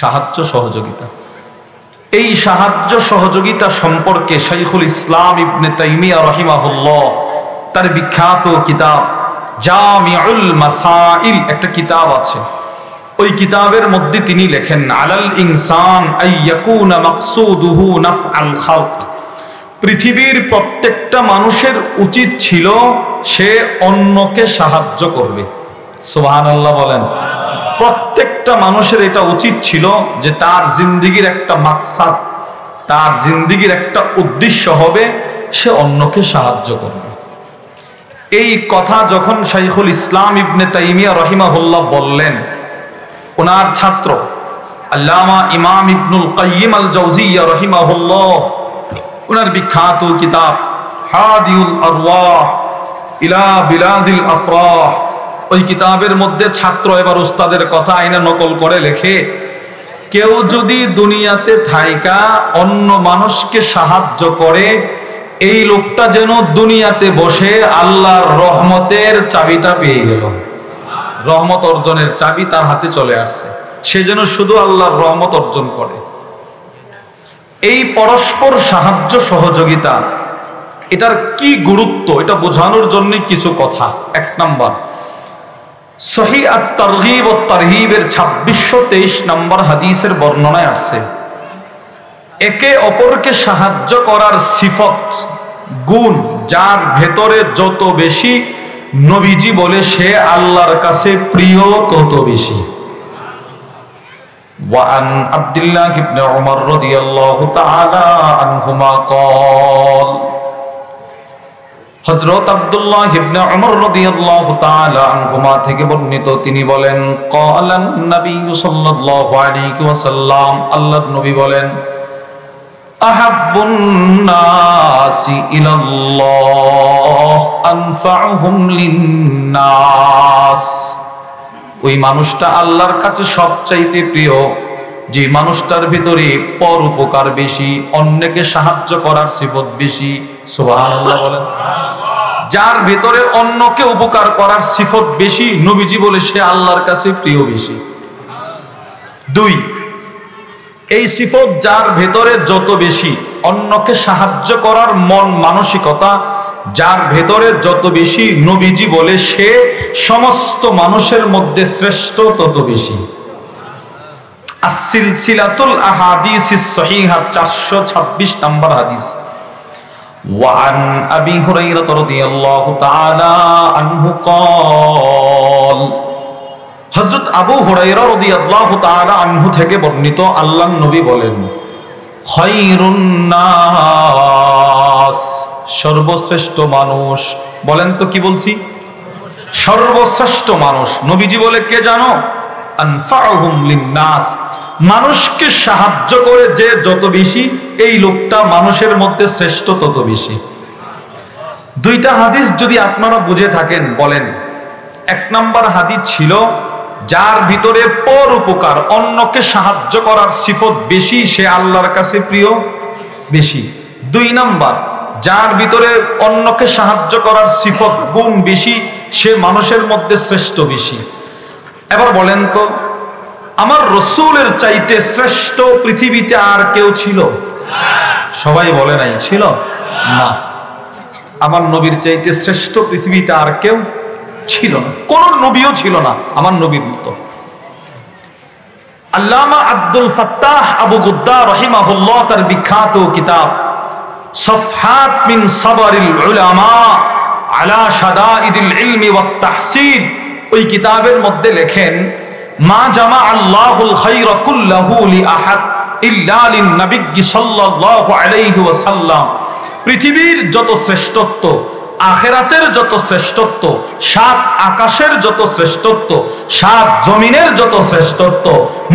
সাহায্য সহযোগিতা। এই সাহায্য সহযোগিতা সম্পর্কে শাইখুল ইসলাম ইবনে তাইমিয়া রাহিমাহুল্লাহ তার বিখ্যাত কিতাব জামিউল মাসাইল একটা কিতাব আছে। ওই কিতাবের মধ্যে তিনি লেখেন, আলাল ইনসান আইয়াকুনা মাকসুদুহু নাফআল খালক। পৃথিবীর প্রত্যেকটা মানুষের উচিত ছিল সে অন্যকে সাহায্য করবে। সুবহানাল্লাহ বলেন। প্রত্যেকটা মানুষের এটা উচিত ছিল যে তার জিন্দেগির একটা মাকসাদ, তার জিন্দেগির একটা উদ্দেশ্য হবে সে অন্যকে সাহায্য করবে। এই কথা যখন শাইখুল ইসলাম ইবনে তাইমিয়া রাহিমাহুল্লাহ বললেন, ওনার ছাত্র আল্লামা ইমাম ইবনুল কাইয়িম আল জাওজিয়্যা রাহিমাহুল্লাহ ওনার বিখ্যাত কিতাব হাদিউল আরওয়াহ ইলা বিলাদিল আফরাহ, ওই কিতাবের মধ্যে ছাত্র এবার উস্তাদের কথা আইনা নকল করে লেখে, কেউ যদি দুনিয়াতে থাইকা অন্য মানুষকে সাহায্য করে, এই লোকটা যেন দুনিয়াতে বসে আল্লাহর রহমতের চাবিটা পেয়ে গেল। রহমত অর্জনের চাবি তার হাতে চলে আসছে, সে যেন শুধু আল্লাহর রহমত অর্জন করে। এই পরস্পর সাহায্য সহযোগিতা এটার কি গুরুত্ব এটা বোঝানোর জন্য কিছু কথা। এক নাম্বার, সহিহ আত-তারগীব ও তারহিবের 2623 নম্বর হাদিসের বর্ণনায় আসছে, একে অপরকে সাহায্য করার সিফত গুণ যার ভেতরে যত বেশি, নবীজি বলে সে আল্লাহর কাছে প্রিয় তত বেশি। وعن عبد الله بن عمر رضي الله تعالى عنهما قال, হযরত আব্দুল্লাহ ইবনে উমর রাদিয়াল্লাহু তাআলা আনহুমা থেকে বর্ণিত, তিনি বলেন, ক্বালান নবী সাল্লাল্লাহু আলাইহি ওয়াসাল্লাম, আল্লাহর নবী বলেন, আহাব্বুন নাসি ইলাল্লাহ আনফাউহুম লিন্নাস। ওই মানুষটা আল্লাহর কাছে সবচাইতে প্রিয় যে মানুষটার ভিতরে পর উপকার বেশি, অন্যকে সাহায্য করার সিফত বেশি। সুবহানাল্লাহ বলেন। যার ভিতরে অন্যকে উপকার করার সিফত বেশি, নবীজি বলে সে আল্লাহর কাছে প্রিয় বেশি। দুই, এই সিফত যার ভেতরে যত বেশি, অন্যকে সাহায্য করার মন মানসিকতা যার ভেতরে যত বেশি, নবীজি বলে সে সমস্ত মানুষের মধ্যে শ্রেষ্ঠ তত বেশি। as-silsilatul ahadithis sahihah 426 নম্বর হাদিস। وعن أبي هريرة رضي الله تعالى عنه قال, হযরত আবু হুরায়রা রাদিয়াল্লাহু তাআলা আনহু থেকে বর্ণিত, আল্লাহর নবী বলেন, খায়রুন নাস, সর্বশ্রেষ্ঠ মানুষ। বলেন তো কি বলছি? সর্বশ্রেষ্ঠ মানুষ। নবীজি বলে কে জানো? আনফাউহুম লিন্নাস, মানুষকে সাহায্য করে যে যত বেশি, এই লোকটা মানুষের মধ্যে শ্রেষ্ঠ তত বেশি। দুইটা হাদিস যদি আপনারা বুঝে থাকেন বলেন। এক নাম্বার হাদিস ছিল যার ভিতরে পর উপকার, অন্যকে সাহায্য করার সিফত বেশি, সে আল্লাহর কাছে প্রিয় বেশি। দুই নাম্বার, যার ভিতরে অন্যকে সাহায্য করার সিফত গুণ বেশি, সে মানুষের মধ্যে শ্রেষ্ঠ বেশি। এবার বলেন তো, আমার রসূলের চাইতে শ্রেষ্ঠ পৃথিবীতে আর কেউ ছিল? সবাই বলে নাই ছিল না। আমার নবীর চাইতে শ্রেষ্ঠ পৃথিবীতে আর কেউ ছিল না, কোন নবীও ছিল না আমার নবীর মতো। আল্লামা আব্দুল ফাত্তাহ আবু গুদ্দা রাহিমাহুল্লাহ তার বিখ্যাত কিতাব সফহাত মিন সাবরিল উলামা আলা শাদাইদিল ইলমি ওয়াত তাহসিল, ওই কিতাবের মধ্যে লেখেন, মা জামা আল্লাহুল খায়রা কুল্লাহু লি আহাদ ইল্লা লিন নবী সাল্লাল্লাহু আলাইহি ওয়াসাল্লাম। পৃথিবীর যত শ্রেষ্ঠত্ব, আখিরাতের যত শ্রেষ্ঠত্ব, সাত আকাশের যত শ্রেষ্ঠত্ব, সাত জমিনের যত শ্রেষ্ঠত্ব,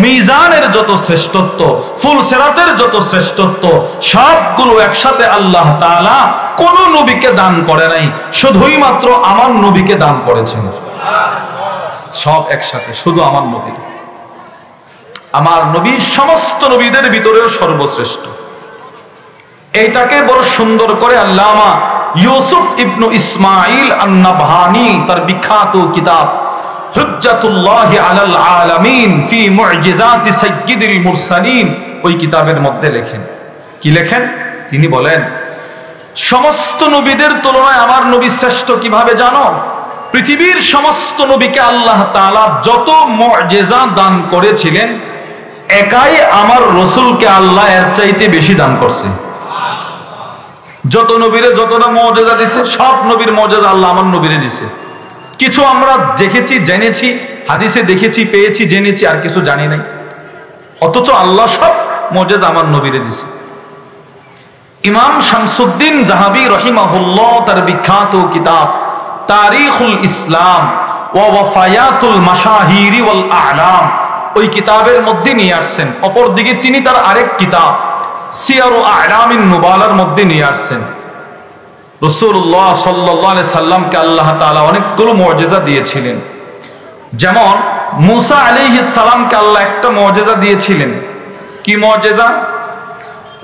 মিজানের যত শ্রেষ্ঠত্ব, ফুল সিরাতের যত শ্রেষ্ঠত্ব, সবগুলো একসাথে আল্লাহ তাআলা কোন নবীকে দান করে নাই, শুধুই মাত্র আমার নবীকে দান করেছেন। সব একসাথে, শুধু আমার নবী। আমার নবী সমস্ত নবীদের ভিতরেও সর্বশ্রেষ্ঠ। এইটাকে বড় সুন্দর করে আল্লামা ইউসুফ ইবনু ইসমাইল আন-নাবহানী তার বিখ্যাত কিতাব হুজ্জাতুল্লাহি আলাল আলামিন ফি মুজিজাতি সাইয়্যিদিল মুরসালিন, ওই কিতাবের মধ্যে লেখেন। কি লেখেন? তিনি বলেন, সমস্ত নবীদের তুলনায় আমার নবী শ্রেষ্ঠ কিভাবে জানো? পৃথিবীর সমস্ত নবীকে আল্লাহ তাআলা যত মুজিজা দান করেছিলেন, একাই আমার রাসূলকে আল্লাহ এর চাইতে বেশি দান করছে। যত নবীরে যতটা মুজিজা দিয়েছে, সব নবীর মুজিজা আল্লাহ আমার নবীরে দিয়েছে। কিছু আমরা দেখেছি, জেনেছি, হাদিসে দেখেছি, পেয়েছি, জেনেছি, আর কিছু জানি নাই, অথচ আল্লাহ সব মুজিজা আমার নবীরে দিয়েছে। ইমাম শামসুদ্দিন জাহাবি রহিমাহুল্লাহ তার বিখ্যাত কিতাব তারিখুল ইসলাম ওয়া ওয়াফায়াতুল মাশাহিরি ওয়াল আ'লাম, ওই কিতাবের মধ্যে নিয়ে আসছেন। অপরদিকে তিনি তার আরেক কিতাব সিয়ারু আ'লামিন নুবালার মধ্যে নিয়ে আসছেন। রাসূলুল্লাহ সাল্লাল্লাহু আলাইহি সাল্লামকে আল্লাহ তাআলা অনেকগুলো মুজিজা দিয়েছিলেন। যেমন মুসা আলাইহিস সালামকে আল্লাহ একটা মুজিজা দিয়েছিলেন। কি মুজিজা?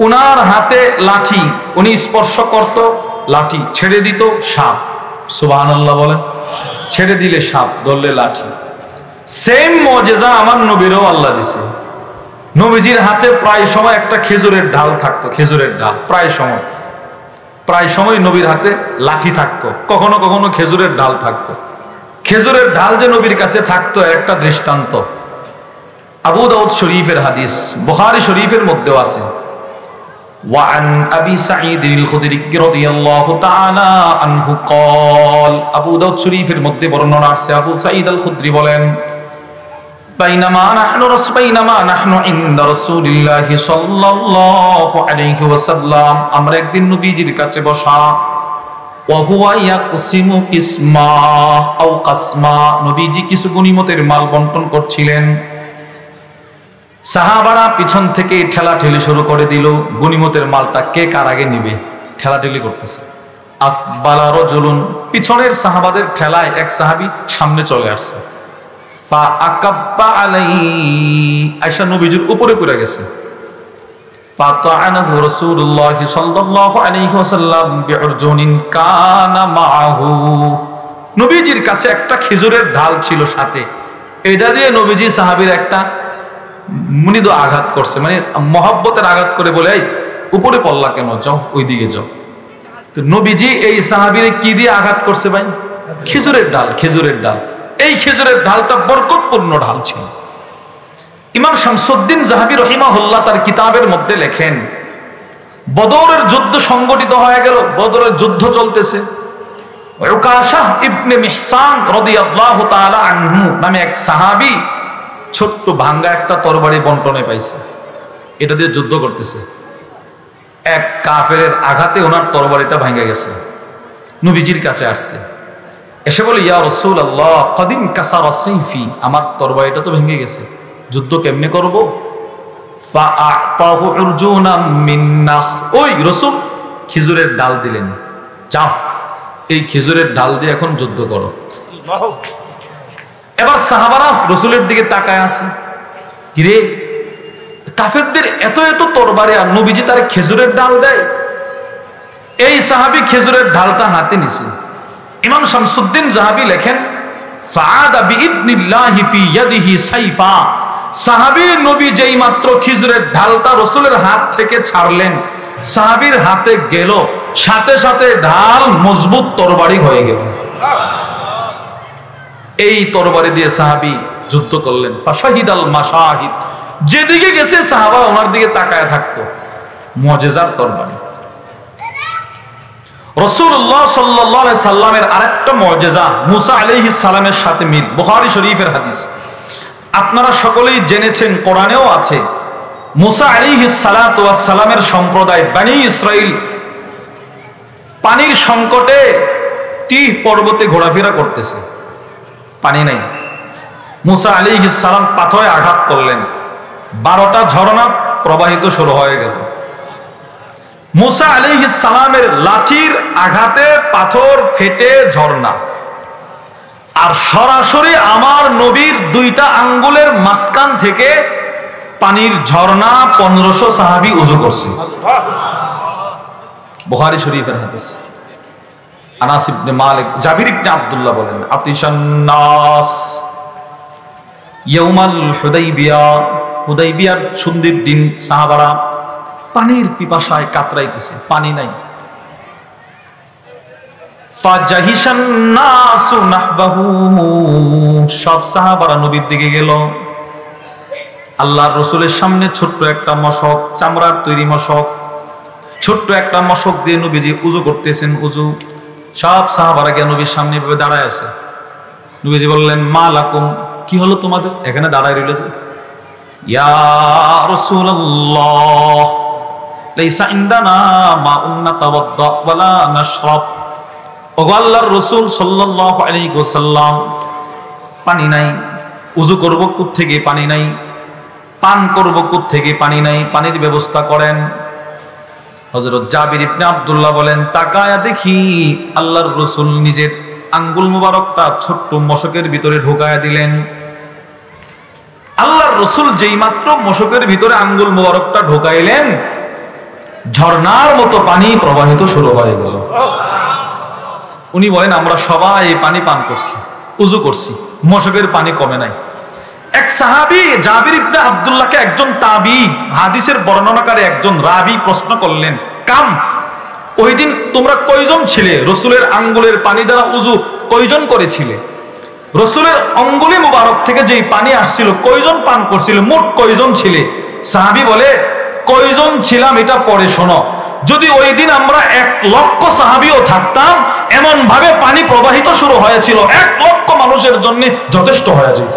উনার হাতে লাঠি, উনি স্পর্শ করত, লাঠি ছেড়ে দিত, সাপ। সুবহানাল্লাহ বলেন। ছেড়ে দিলে সাপ, ধরলে লাঠি। সেম মুজিজা আমার নবীরও আল্লাহ দিছে। নবীজির হাতে প্রায় সময় একটা খেজুরের ডাল থাকতো, খেজুরের ডাল। প্রায় সময় নবীর হাতে লাঠি থাকতো, কখনো কখনো খেজুরের ডাল থাকতো। খেজুরের ডাল যে নবীর কাছে থাকতো একটা দৃষ্টান্ত আবু দাউদ শরীফের হাদিস, বুখারী শরীফের মধ্যেও আছে। وعن أبي سعيد الخدري رضي الله تعالى عنه قال, আবু দাউদ শরীফের মধ্যে বর্ণনা আছে, আবু সাঈদ আল খুদরি বলেন, بينما نحن عند رسول الله صلى الله عليه وسلم, আমরা একদিন নবীজির কাছে বসা, وهو يقسم قسما أو قسما, নবীজি কিছু গনিমতের মাল বন্টন করছিলেন। সাহাবারা পিছন থেকে ঠেলাঠেলি শুরু করে দিল, গনিমতের মালটা কে কার আগে নিবে, ঠেলাঠেলি করতেছে। আকবালা রাজুলুন, পিছনের সাহাবাদের ঠেলায় এক সাহাবী সামনে চলে আসছে। ফা আকাব্বা আলাইহি, আয়েশা নবীজির উপরে পড়ে গেছে। ফাতাআনাহু রাসূলুল্লাহ সাল্লাল্লাহু আলাইহি ওয়াসাল্লাম বিউরজুনিন কানা মাআহু, নবীজির কাছে একটা খেজুরের ঢাল ছিল সাথে, এটা দিয়ে নবীজি সাহাবীর একটা মুনিদ আঘাত করছে, মানে মহব্বতের আঘাত করে বলে, এই উপরে পড়লা কেন, যাও ওইদিকে যাও। তো নবীজি এই সাহাবীরে কি দিয়ে আঘাত করছে ভাই? খেজুরের ডাল, খেজুরের ডাল। এই খেজুরের ডালটা বরকতপূর্ণ ঢাল ছিল। ইমাম শামসুদ্দিন জাহাবি রহিমাহুল্লাহ তার কিতাবের মধ্যে লেখেন, বদরের যুদ্ধ সংগঠিত হয়ে গেল, বদরের যুদ্ধ চলতেছে। উকাশা ইবনে মিহসান রাদিয়াল্লাহু তাআলা আনহু নামে এক সাহাবী ছোট্ট ভাঙ্গা একটা তরবারি বন্টনে পাইছে, এটা দিয়ে যুদ্ধ করতেছে। এক কাফেরের আঘাতে ওনার তরবারিটা ভেঙে গেছে। নবীজির কাছে আসছে, এসে বলে, ইয়া রাসূলুল্লাহ কদিন কাসারা সাইফি, আমার তরবারিটা তো ভেঙে গেছে, যুদ্ধ কেমনে করব? ফাআতাহু উরজুনাম মিন নাখ, ওই রাসূল খেজুরের ডাল দিলেন, যাও এই খেজুরের ডাল দিয়ে এখন যুদ্ধ করো। এবার সাহাবারা রাসূলের দিকে তাকায় আছে, কিরে কাফেরদের এত এত তরবারি আর নবীজি তার খেজুরের ডাল দেয়। এই সাহাবী খেজুরের ডালটা হাতে নিছে। ইমাম শামসুদ্দিন জাহাবি লেখেন, ফাআদা বিইذনিল্লাহি ফি ইয়াদিহি সাইফা, সাহাবী নবী যেই মাত্র খেজুরের ডালটা রাসূলের হাত থেকে ছাড়লেন, সাহাবীর হাতে গেল, সাথে সাথে ঢাল মজবুত তরবারি হয়ে গেল। এই তরবারি দিয়ে সাহাবী যুদ্ধ করলেন। ফাশাহিদাল মাশাহিদ, যেদিকে গেছে সাহাবা ওনার দিকে তাকায় থাকতো। মুজিজার তরবারি। রাসূলুল্লাহ সাল্লাল্লাহু আলাইহি সাল্লামের আরেকটা মুজিজা মুসা আলাইহিস সালামের সাথে মিল, বুখারী শরীফের হাদিস। আপনারা সকলেই জেনেছেন, কোরআনেও আছে, মুসা আলাইহিস সালাতু ওয়াস সালামের সম্প্রদায় বনি ইসরাইল পানির সংকটে তিহ পর্বতে ঘোরাফেরা করতেছে, পানি নাই। মুসা আলাইহিস সালাম পাথরে আঘাত করলেন, 12টা ঝর্ণা প্রবাহিত শুরু হয়ে গেল। মুসা আলাইহিস সালামের লাঠির আঘাতে পাথর ফেটে ঝর্ণা, আর সরাসরি আমার নবীর 2টা আঙ্গুলের মাঝখান থেকে পানির ঝর্ণা। 1500 সাহাবী ওযু করছে। বুখারী শরীফের হাদিস। আনাস ইবনে মালিক, জাবির ইবনে আব্দুল্লাহ বলেন, আতিশান নাস ইয়াউমাল হুদাইবিয়া, হুদাইবিয়ার সন্ধির দিন সাহাবারা পানির পিপাসায় কাতরাইতেছে, পানি নাই। ফাজাহিশান নাসু নাহবাহু, সব সাহাবারা নবীর দিকে গেল। আল্লাহর রাসূলের সামনে ছোট্ট একটা মশক, চামড়ার তৈরি মশক, ছোট্ট একটা মশক দিয়ে নবীজি উযু করতেছেন। উযু সব সাহাবারা গিয়ে নবীর সামনে ভাবে দাঁড়ায় আছে। নবীজি বললেন, মা লাকুম, কি হলো তোমাদের, এখানে দাঁড়ায় রইল যে? ইয়া রাসূলুল্লাহ লাইসা ইনদানা মাউন নাতাওয়াদ্দা ওয়ালা নাশরাব, ওগো আল্লাহর রাসূল সাল্লাল্লাহু আলাইহি ওয়াসাল্লাম, পানি নাই, উযু করব কোথা থেকে পানি নাই, পান করব কোথা থেকে পানি নাই, পানির ব্যবস্থা করেন। হযরত জাবির ইবনে আব্দুল্লাহ বলেন, তাকায়া দেখি আল্লাহর রাসূল নিজের আঙ্গুল মুবারকটা ছোট্ট মশকের ভিতরে ঢোকায়া দিলেন। আল্লাহর রাসূল যেই মাত্র মশকের ভিতরে আঙ্গুল মুবারকটা ঢোকাইলেন, ঝর্ণার মতো পানি প্রবাহিত শুরু হয়ে গেল। উনি বলেন, আমরা সবাই পানি পান করছি, উযু করছি, মশকের পানি কমে নাই। এক সাহাবী জাবির ইবনে আব্দুল্লাহকে একজন তাবী, হাদিসের বর্ণনাকারী একজন রাবী প্রশ্ন করলেন, কাম, ওই দিন তোমরা কয়জন ছিলে? রাসূলের আঙ্গুলের পানি দ্বারা উযু কয়জন করেছিলে? রাসূলের আঙ্গুলি মুবারক থেকে যেই পানি আসছিল কয়জন পান করছিল? মোট কয়জন ছিলে? সাহাবী বলে, কয়জন ছিলাম এটা পরে শোনো। যদি ওই দিন আমরা 1 লক্ষ সাহাবীও থাকতাম, এমন ভাবে পানি প্রবাহিত শুরু হয়েছিল 1 লক্ষ মানুষের জন্য যথেষ্ট হয়ে যেত।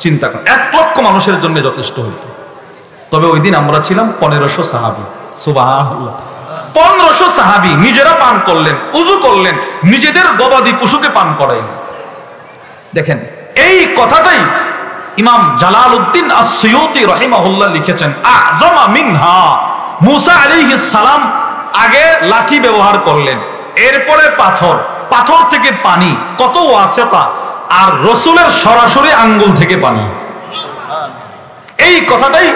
চিন্তা কর, 1 লক্ষ মানুষের জন্য যথেষ্ট হইত। তবে ওই দিন আমরা ছিলাম 1500 সাহাবী। সুবহানাল্লাহ, 1500 সাহাবী নিজেরা পান করলেন, উযু করলেন, নিজেদের গবাদি পশুকে পান করাইলেন। দেখেন, এই কথাটাই ইমাম জালালউদ্দিন আস-সুয়ুতি রাহিমাহুল্লাহ লিখেছেন, আযমা মিনহা, মুসা আলাইহিস সালাম আগে লাঠি ব্যবহার করলেন, এরপরে পাথর, পাথর থেকে পানি, কত ওয়াসিতা, আর রাসূলের সরাসরি আঙ্গুল থেকে পানি। এই কথাটাই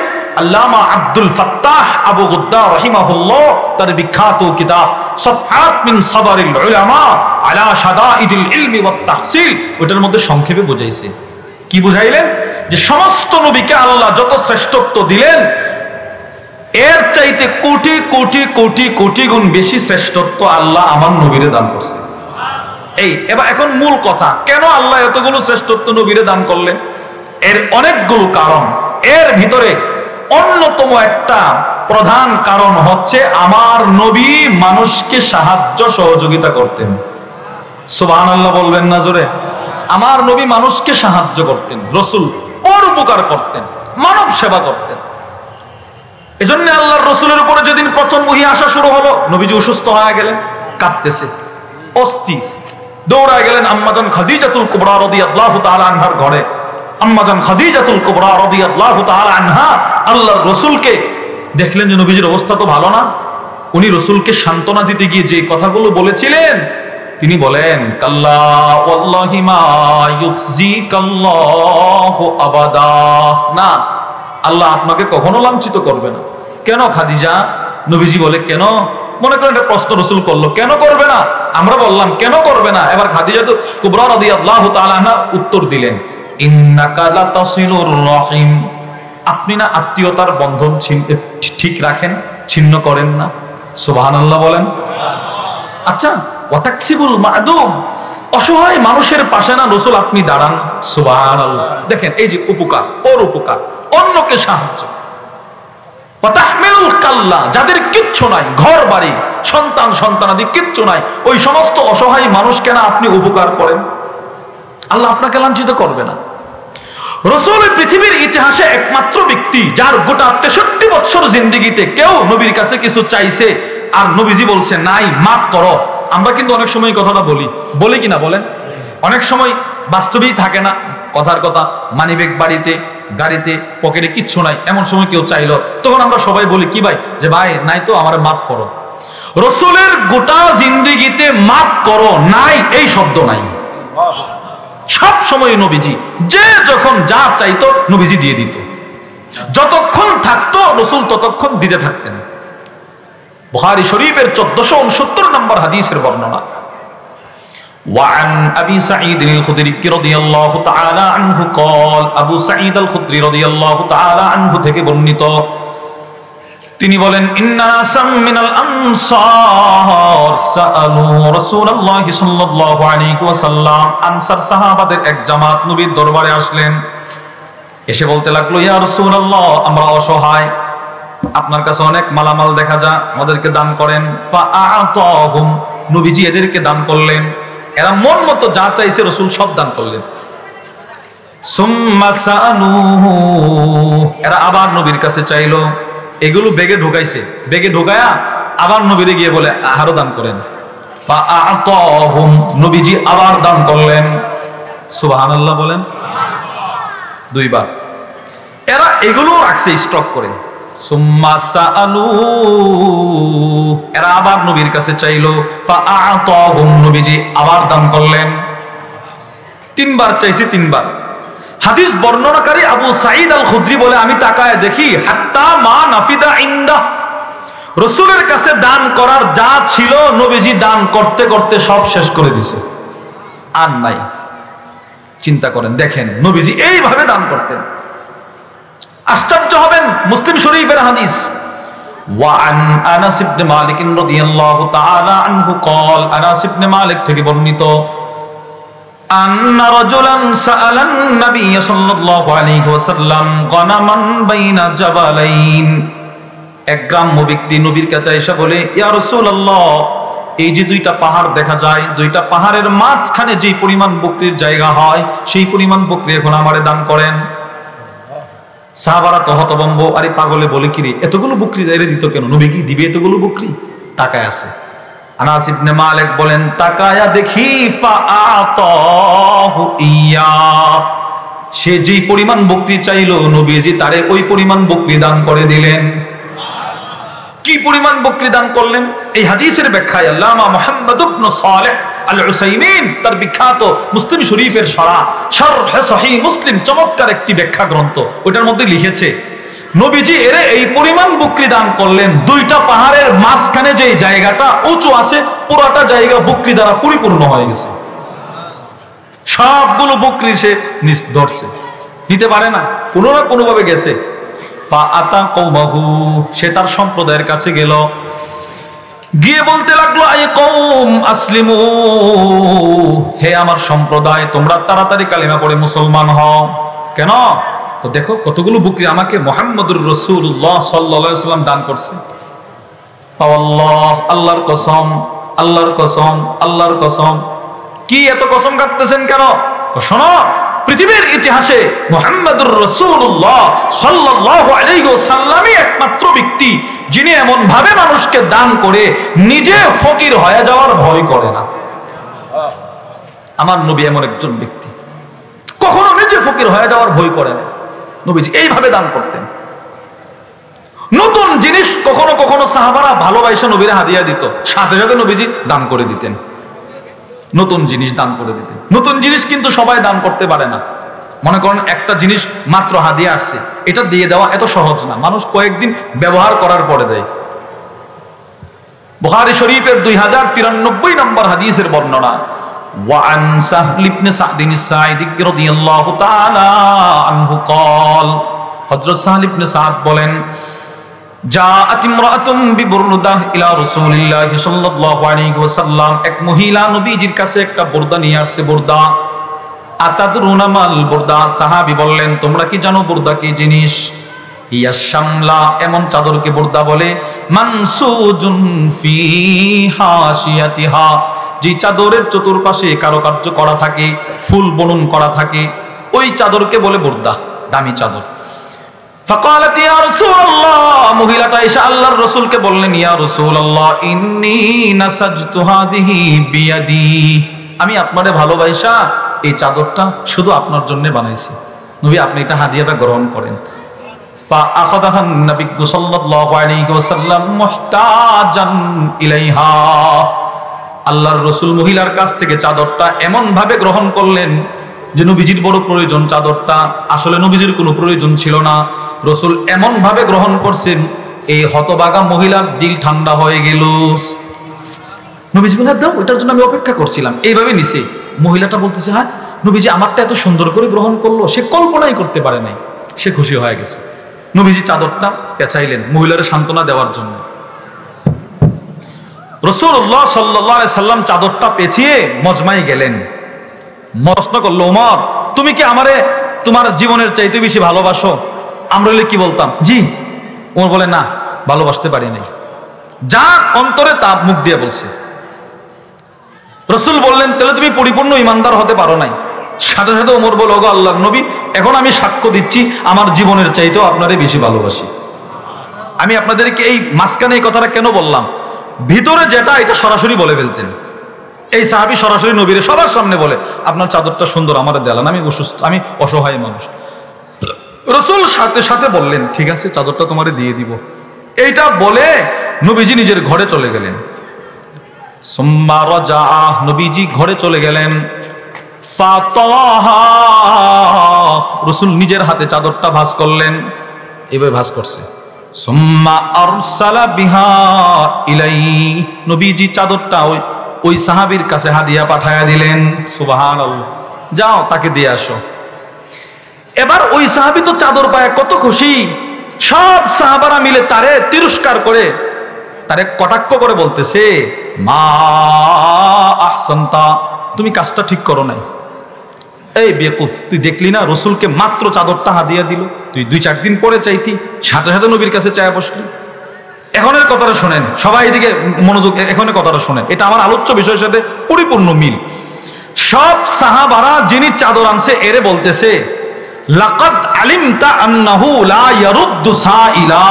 আল্লামা আব্দুল ফাত্তাহ আবু গুদ্দা রাহিমাহুল্লাহ তার বিখ্যাত কিতাব সাফহাত মিন সাবরিল উলামা আলা শাদাইদিল ইলমি ওয়াত তাহসিল, ওটার মধ্যে সংক্ষেপে বুঝাইছে। কি বুঝাইলেন? যে সমস্ত নবীকে আল্লাহ যত শ্রেষ্ঠত্ব দিলেন, এর চাইতে কোটি কোটি কোটি কোটি গুণ বেশি শ্রেষ্ঠত্ব আল্লাহ আমার নবীরে দান করছে। এই এবার এখন মূল কথা, কেন আল্লাহ এতগুলো শ্রেষ্ঠত্ব নবীরে দান করলেন? এর অনেকগুলো কারণ। এর ভিতরে অন্যতম একটা প্রধান কারণ হচ্ছে, আমার নবী মানুষকে সাহায্য সহযোগিতা করতেন। সুবহানাল্লাহ বলবেন না জোরে? আমার নবী মানুষকে সাহায্য করতেন, রাসূল পরোপকার করতেন, মানব সেবা করতেন। এজন্য আল্লাহর রাসূলের উপরে যেদিন প্রথম ওহী আসা শুরু হলো, নবীজি অসুস্থ হয়ে গেলেন, কাঁদতেছে, অস্থির, দৌড়ায় গেলেন আম্মাজান খাদিজাতুল কুবরা রাদিয়াল্লাহু তাআলা আনহার ঘরে। আম্মাজান খাদিজাতুল কুবরা রাদিয়াল্লাহু তাআলা আনহা আল্লাহর রাসূলকে দেখলেন যে নবীজির অবস্থা তো ভালো না। উনি রাসূলকে সান্ত্বনা দিতে গিয়ে যে কথাগুলো বলেছিলেন, তিনি বলেন, কাল্লা ওয়াল্লাহি মা ইউখজিকাল্লাহু আবাদা, না, আল্লাহ আপনাকে কখনো লাঞ্ছিত করবে না। কেন খাদিজা? নবীজি বলে, কেন? মনে করেন একটা প্রশ্ন রাসূল করলো, কেন করবে না? আমরা বললাম কেন করবে না? এবার খাদিজা তো কুবরা রাদিয়াল্লাহু তাআলা আনহা উত্তর দিলেন, ইন্নাকা লাতাসিলুর রাহিম, আপনি না আত্মীয়তার বন্ধন ঠিক রাখেন, ছিন্ন করেন না। সুবহানাল্লাহ বলেন। আচ্ছা, ওয়াতাকসিবুল মাদুম, অসহায় মানুষের পাশে না রাসূল আপনি দাঁড়ান। সুবহানাল্লাহ, দেখেন এই যে উপকার, পরোপকার, অন্যকে সাহায্য। ওয়াতাহমিলুল কাল্লা, যাদের কিচ্ছু নাই, ঘর বাড়ি, সন্তান সন্তানাদি কিচ্ছু নাই, ওই সমস্ত অসহায় মানুষকে না আপনি উপকার করেন, আল্লাহ আপনাকে লাঞ্ছিত করবে না। রাসূল পৃথিবীর ইতিহাসে একমাত্র ব্যক্তি যার গোটা 63 বছর জিন্দেগিতে কেউ নবীর কাছে কিছু চাইছে আর নবীজি বলছে নাই, মাফ করো। আমরা কিন্তু অনেক সময় কথাটা বলি কিনা বলেন? অনেক সময় বাস্তবেই থাকে না, কথার কথা, মানিব্যাগ বাড়িতে, গাড়িতে, পকেটে কিচ্ছু নাই, এমন সময় কেউ চাইলো, তখন আমরা সবাই বলি কি ভাই, যে ভাই নাই তো, আমারে মাফ করো। রাসূলের গোটা জিন্দেগিতে মাফ করো নাই এই শব্দ নাই। সব সময় নবীজি যে যখন যা চাইতো নবীজি দিয়ে দিত, যতক্ষণ থাকতো রাসূল ততক্ষণ দিতে থাকতেন। বুখারী শরীফের 1469 নম্বর হাদিসের বর্ণনা, وعن أبي سعيد الخدري رضي الله تعالى عنه قال أبو سعيد الخدري رضي الله تعالى عنه থেকে বর্ণিত তিনি বলেন ইন্না নাসাম মিনাল আনসার সাআলু রাসূলুল্লাহ সাল্লাল্লাহু আলাইহি ওয়াসাল্লাম আনসার সাহাবাদের এক জামাত নবীর দরবারে আসলেন এসে বলতে লাগলো ইয়া রাসূলুল্লাহ আমরা অসহায় আপনার কাছে অনেক মালামাল দেখা যায় আমাদেরকে দান করেন ফাআতাহুম নবীজি এদেরকে দান করলেন এরা মন মতো যা চাইছে রাসূল সব দান করলেন সুম্মা সাআলুহু এরা আবার নবীর কাছে চাইলো এগুলো বেগে ঢুকাইছে বেগে ঢুকায়া আবার নবীরে গিয়ে বলে আরো দান করেন ফাআতাহুম নবীজি আবার দান করলেন সুবহানাল্লাহ বলেন দুইবার এরা এগুলো রাখছে স্টক করে সুম্মা সাআলু এরা আবার নবীর কাছে চাইলো ফাআতাহুম নবীজি আবার দান করলেন তিনবার চাইছে তিনবার হাদিস বর্ণনাকারী আবু সাঈদ আল খুদরি বলে আমি তাকায় দেখি হাত্তা মা নাফিদা ইনদা রাসূলের কাছে দান করার যা ছিল নবীজি দান করতে করতে সব শেষ করে দিয়েছে আর নাই চিন্তা করেন দেখেন নবীজি এইভাবে দান করতেন আশ্চর্য হবেন মুসলিম শরীফের হাদিস ওয়ান আনাস ইবনে মালিক রাদিয়াল্লাহু তাআলা আনহু قال আনাস ইবনে মালিক থেকে বর্ণিত আন্না রাজুলান সাআলান নবী সাল্লাল্লাহু আলাইহি ওয়াসাল্লাম গনামান বাইনা জাবালাইন এক গ্রাম্য ব্যক্তি নবীর কাছে এসে বলে ইয়া রাসূলুল্লাহ এই যে দুইটা পাহাড় দেখা যায় দুইটা পাহাড়ের মাঝখানে যে পরিমাণ বকরির জায়গা হয় সেই পরিমাণ বকরি এখন আমারে দান করেন সাহাবারা তো হতভম্ব আরে পাগলে বলে কি রে এতগুলো বকরি এর দিত কেন নবী কি দিবে এতগুলো বকরি তাকায় আছে আনাস ইবনে মালিক বলেন তাকায়া দেখি ফাআতাহু ইয়া সে যেই পরিমাণ বকরি চাইলো নবীজি তারে ওই পরিমাণ বকরি দান করে দিলেন কি পরিমাণ বকরি দান করলেন এই হাদিসের ব্যাখ্যায় আল্লামা মুহাম্মদ ইবনে সালেহ আল উসাইমিন তার বিখ্যাত মুসলিম শরীফের শরহ সহিহ মুসলিম চমৎকার একটি ব্যাখ্যা গ্রন্থ ওটার মধ্যে লিখেছে নবীজি এর এই পরিমাণ বকরি দান করলেন দুইটা পাহাড়ের মাঝখানে যে জায়গাটা উঁচু আছে পুরোটা জায়গা বকরি দ্বারা পরিপূর্ণ হয়ে গেছে সবগুলো বকরি সে ধরছে নিতে পারে না কোনো না কোনো ভাবে গেছে ফাআতা কওমাহু সে তার সম্প্রদায়ের কাছে গেল গিয়ে বলতে লাগলো আই কওম আসলিমু হে আমার সম্প্রদায় তোমরা তাড়াতাড়ি কালিমা পড়ে মুসলমান হও কেন তো দেখো কতগুলো বকরি আমাকে মুহাম্মদুর রাসূলুল্লাহ সাল্লাল্লাহু আলাইহি ওয়াসাল্লাম দান করছে আল্লাহ আল্লাহর কসম আল্লাহর কসম আল্লাহর কসম কি এত কসম কাটতেছেন কেন শোনো পৃথিবীর ইতিহাসে মুহাম্মদুর রাসূলুল্লাহ সাল্লাল্লাহু আলাইহি ওয়াসাল্লামই একমাত্র ব্যক্তি যিনি এমন ভাবে মানুষকে দান করে নিজে ফকির হয়ে যাওয়ার ভয় করে না আমার নবী এমন একজন ব্যক্তি কখনো নিজে ফকির হয়ে যাওয়ার ভয় করে না নবীজি এইভাবে দান করতেন নতুন জিনিস কখনো কখনো সাহাবারা ভালোবাসা নবীরে হাদিয়া দিত সাথে সাথে নবীজি দান করে দিতেন নতুন জিনিস দান করে দিতেন নতুন জিনিস কিন্তু সবাই দান করতে পারে না মনে করেন একটা জিনিস মাত্র হাদিয়া আসছে এটা দিয়ে দেওয়া এত সহজ না মানুষ কয়েকদিন ব্যবহার করার পরে দেয় বুখারী শরীফের 2093 নম্বর হাদিসের বর্ণনা وعن سهل بن سعد الساعدي رضي الله تعالى عنه قال হযরত সাহল ইবনে সাদ বলেন জাআত ইমরাআতুম বিবুরদাহ ইলা রাসূলিল্লাহ সাল্লাল্লাহু আলাইহি ওয়াসাল্লাম এক মহিলা নবীজির কাছে একটা বুরদা নিয়ে আসছে বুরদা আতাদরুনা মাল বুরদা সাহাবী বললেন তোমরা কি জানো বুরদা কি জিনিস ইয়া শামলা এমন চাদরকে বুরদা বলে মানসুজুন ফি হাশিয়াতিহা যে চাদরের চতুর্পাশে কারুকার্য করা থাকে ফুল বুনন করা থাকে ওই চাদরকে বলে বুরদা দামি চাদর ফাকালাত ইয়া রাসূলুল্লাহ মহিলাটা এসে আল্লাহর রাসূলকে বললেন ইয়া রাসূলুল্লাহ ইন্নী নাসাজতু হাদিহি বিয়াদি আমি আপনারে ভালোবাসা এই চাদরটা শুধু আপনার জন্য বানাইছি নবী আপনি এটা হাদিয়াটা গ্রহণ করেন فأخذها النبي صلى الله عليه وسلم محتاجا إليها আল্লাহর রাসূল মহিলার কাছ থেকে চাদরটা এমন ভাবে গ্রহণ করলেন যে নবীজির বড় প্রয়োজন চাদরটা আসলে নবীজির কোনো প্রয়োজন ছিল না রাসূল এমন ভাবে গ্রহণ করছেন এই হতভাগা মহিলার দিল ঠান্ডা হয়ে গেল নবীজি বলে দাও, ওইটার জন্য আমি অপেক্ষা করছিলাম। এইভাবে নিছে। মহিলাটা বলতেছে, হ্যাঁ নবীজি আমারটা এত সুন্দর করে গ্রহণ করলো, সে কল্পনাই করতে পারে নাই। সে খুশি হয়ে গেছে। নবীজি চাদরটা পেঁচাইলেন মহিলার সান্ত্বনা দেওয়ার জন্য। রাসূলুল্লাহ সাল্লাল্লাহু আলাইহি সাল্লাম চাদরটা পেঁচিয়ে মজমায় গেলেন। প্রশ্ন করলো, ওমর তুমি কি আমারে তোমার জীবনের চাইতে বেশি ভালোবাসো? আমরা হলে কি বলতাম? জি। ওমর বলে, না, ভালোবাসতে পারি নাই। যা অন্তরে তা মুখ দিয়ে বলছে। রাসূল বললেন, তাহলে তুমি পরিপূর্ণ ইমানদার হতে পারো নাই। সাথে সাথে ওমর বলল, ওগো আল্লাহর নবী, এখন আমি সাক্ষ্য দিচ্ছি আমার জীবনের চাইতেও আপনারে বেশি ভালোবাসি। আমি আপনাদেরকে এই মাঝখানে এই কথাটা কেন বললাম? ভিতরে যেটা এটা সরাসরি বলে ফেলতেন। এই সাহাবী সরাসরি নবীরে সবার সামনে বলে, আপনার চাদরটা সুন্দর, আমার দেয়ালেন, আমি অসুস্থ, আমি অসহায় মানুষ। রাসূল সাথে সাথে বললেন, ঠিক আছে, চাদরটা তোমারে দিয়ে দিব। এইটা বলে নবীজি নিজের ঘরে চলে গেলেন। সুম্মা রাজা, নবীজি ঘরে চলে গেলেন। ফাতাহা, রাসূল নিজের হাতে চাদরটা ভাঁজ করলেন। এভাবে ভাঁজ করছে। সুম্মা আরসালা বিহা ইলাই, নবীজি চাদরটা ওই সাহাবীর কাছে হাদিয়া পাঠায়া দিলেন। সুবহানাল্লাহ। যাও তাকে দিয়ে আসো। এবার ওই সাহাবী তো চাদর পায় কত খুশি। সব সাহাবারা মিলে তারে তিরস্কার করে, তারে কটাক্ষ করে বলতেছে, মা আহসানতা, তুমি কাজটা ঠিক করো নাই। এই বেকুফ, তুই দেখলি না রাসূলকে মাত্র চাদরটা হাদিয়া দিল, তুই 2-4 দিন পরে চাইতি, সাথে সাথে নবীর কাছে চায়া বসলি। এখনের কথাটা শোনেন সবাই, এদিকে মনোযোগ, এখনের কথাটা শোনেন, এটা আমার আলোচ্য বিষয়ের সাথে পরিপূর্ণ মিল। সব সাহাবারা যিনি চাদর আনছে এরে বলতেছে, লাকাদ আলিমতা আন্নাহু লা ইয়ারুদ্দু সাইলা,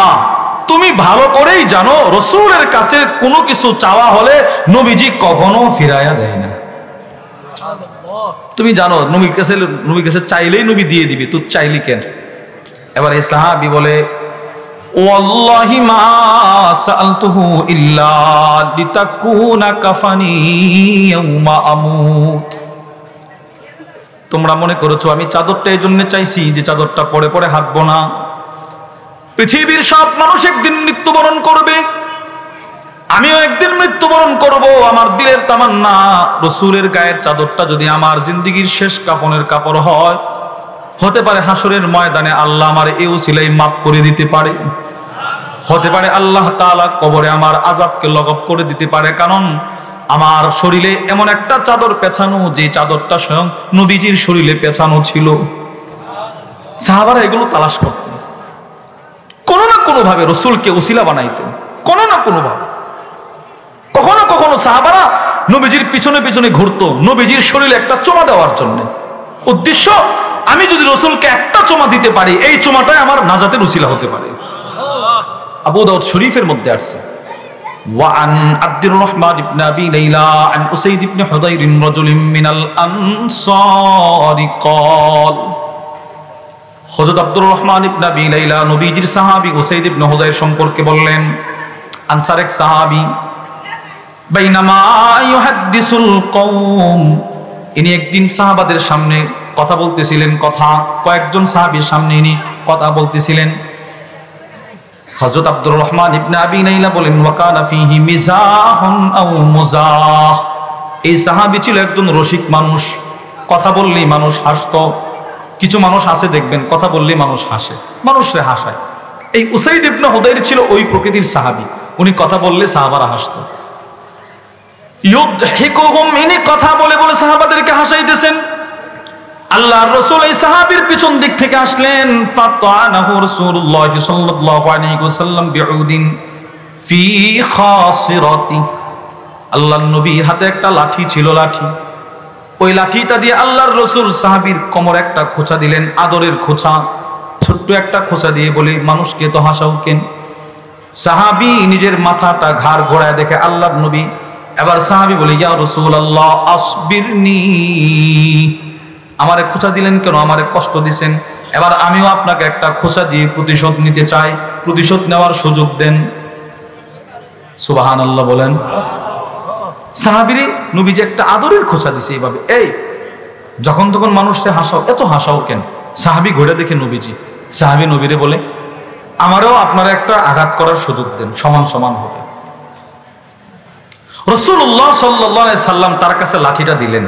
তুমি ভালো করেই জানো রাসূলের কাছে কোনো কিছু চাওয়া হলে নবীজি কখনো ফিরায়া দেয় না। তুমি জানো নবীর কাছে চাইলেই নবী দিয়ে দিবে, তুই চাইলি কেন? এবার এই সাহাবী বলে, ওয়াল্লাহি মা সাআলতুহু ইল্লা লিতাকুনা কাফানি ইয়াউমা আমুত। তোমরা মনে করেছো আমি চাদরটা এই জন্য চাইছি যে চাদরটা পরে পরে হাঁটবো না। পৃথিবীর সব মানুষ একদিন মৃত্যুবরণ করবে, আমিও একদিন মৃত্যুবরণ করব। আমার দিলের তামান্না রাসূলের গায়ের চাদরটা যদি আমার জিন্দেগীর শেষ কাফনের কাপড় হয়, হতে পারে হাসরের ময়দানে আল্লাহ আমার এই উসিলাই মাফ করে দিতে পারে। হতে পারে আল্লাহ তাআলা কবরে আমার আযাবকে লঘব করে দিতে পারে, কারণ আমার শরীরে এমন একটা চাদর পেছানো যে চাদরটা স্বয়ং নবীজির শরীরে পেছানো ছিল। সাহাবারা এগুলো তালাশ করতেন, কোনো না কোনো ভাবে রাসূলকে উসিলা বানাইতেন, কোনো না কোনো ভাবে। কখনো কখনো সাহাবারা নবীজির পিছনে পিছনে ঘুরতো নবীজির শরীরে একটা চুমা দেওয়ার জন্য। উদ্দেশ্য, আমি যদি রাসূলকে একটা চুমা দিতে পারি, এই চুমাটাই আমার নাজাতের উসিলা হতে পারে। আবু দাউদ শরীফের মধ্যে আছে, وعن عبد الرحمن بن أبي ليلى عن أسيد بن حضير رجل من الأنصار قال, হযরত আব্দুর রহমান ইবনে আবি লাইলা নবীজির সাহাবী উসাইদ ইবনে হুযাইর সম্পর্কে বললেন, আনসার এক সাহাবী, বাইনামা ইউহাদ্দিসুল কওম, ইনি একদিন সাহাবাদের সামনে কথা বলতেছিলেন, কয়েকজন সাহাবীর সামনে ইনি কথা বলতেছিলেন। হযরত আব্দুর রহমান ইবনে আবি লাইলা বলেন, ওয়া কানা ফীহি মিজাহুন আও মুজাহ, এই সাহাবী ছিল একজন রসিক মানুষ, কথা বললেই মানুষ হাসতো। কিছু মানুষ আছে দেখবেন কথা বললেই মানুষ হাসে, মানুষরে হাসায়। এই উসাইদ ইবনে হুদাইর ছিল ওই প্রকৃতির সাহাবী, উনি কথা বললে সাহাবারা হাসতো। ইউদহিকুহুম, ইনি কথা বলে বলে সাহাবাদেরকে হাসাইতেছেন। আল্লাহর রাসূল এই সাহাবীর পিছন দিক থেকে আসলেন। ফাতানাহু রাসূলুল্লাহ সাল্লাল্লাহু আলাইহি ওয়াসাল্লাম বিউদিন ফি খাসিরাতি, আল্লাহর নবীর হাতে একটা লাঠি ছিল, লাঠি। ওই লাঠিটা দিয়ে আল্লাহর রাসূল সাহাবীর কোমরে একটা খোঁচা দিলেন, আদরের খোঁচা, ছোট্ট একটা খোঁচা দিয়ে বলে, মানুষকে তো হাসাও কেন? সাহাবী নিজের মাথাটা ঘাড় ঘোরায় দেখে আল্লাহর নবী। এবার সাহাবী বলে, ইয়া রাসূলুল্লাহ আসবিরনি, আমারে খোঁচা দিলেন কেন? আমারে কষ্ট দিছেন, এবার আমিও আপনাকে একটা খোঁচা দিয়ে প্রতিশোধ নিতে চাই, প্রতিশোধ নেওয়ার সুযোগ দেন। সুবহানাল্লাহ বলেন। সাহাবীরে নবীজি একটা আদরের খোঁচা দিছে এইভাবে, এই যখন তখন মানুষকে হাসাও, এত হাসাও কেন? সাহাবী ঘুরে দেখে নবীজি, সাহাবী নবীরে বলে, আমারও আপনারা একটা আঘাত করার সুযোগ দেন, সমান সমান হবে। রাসূলুল্লাহ সাল্লাল্লাহু আলাইহি সাল্লাম তার কাছে লাঠিটা দিলেন,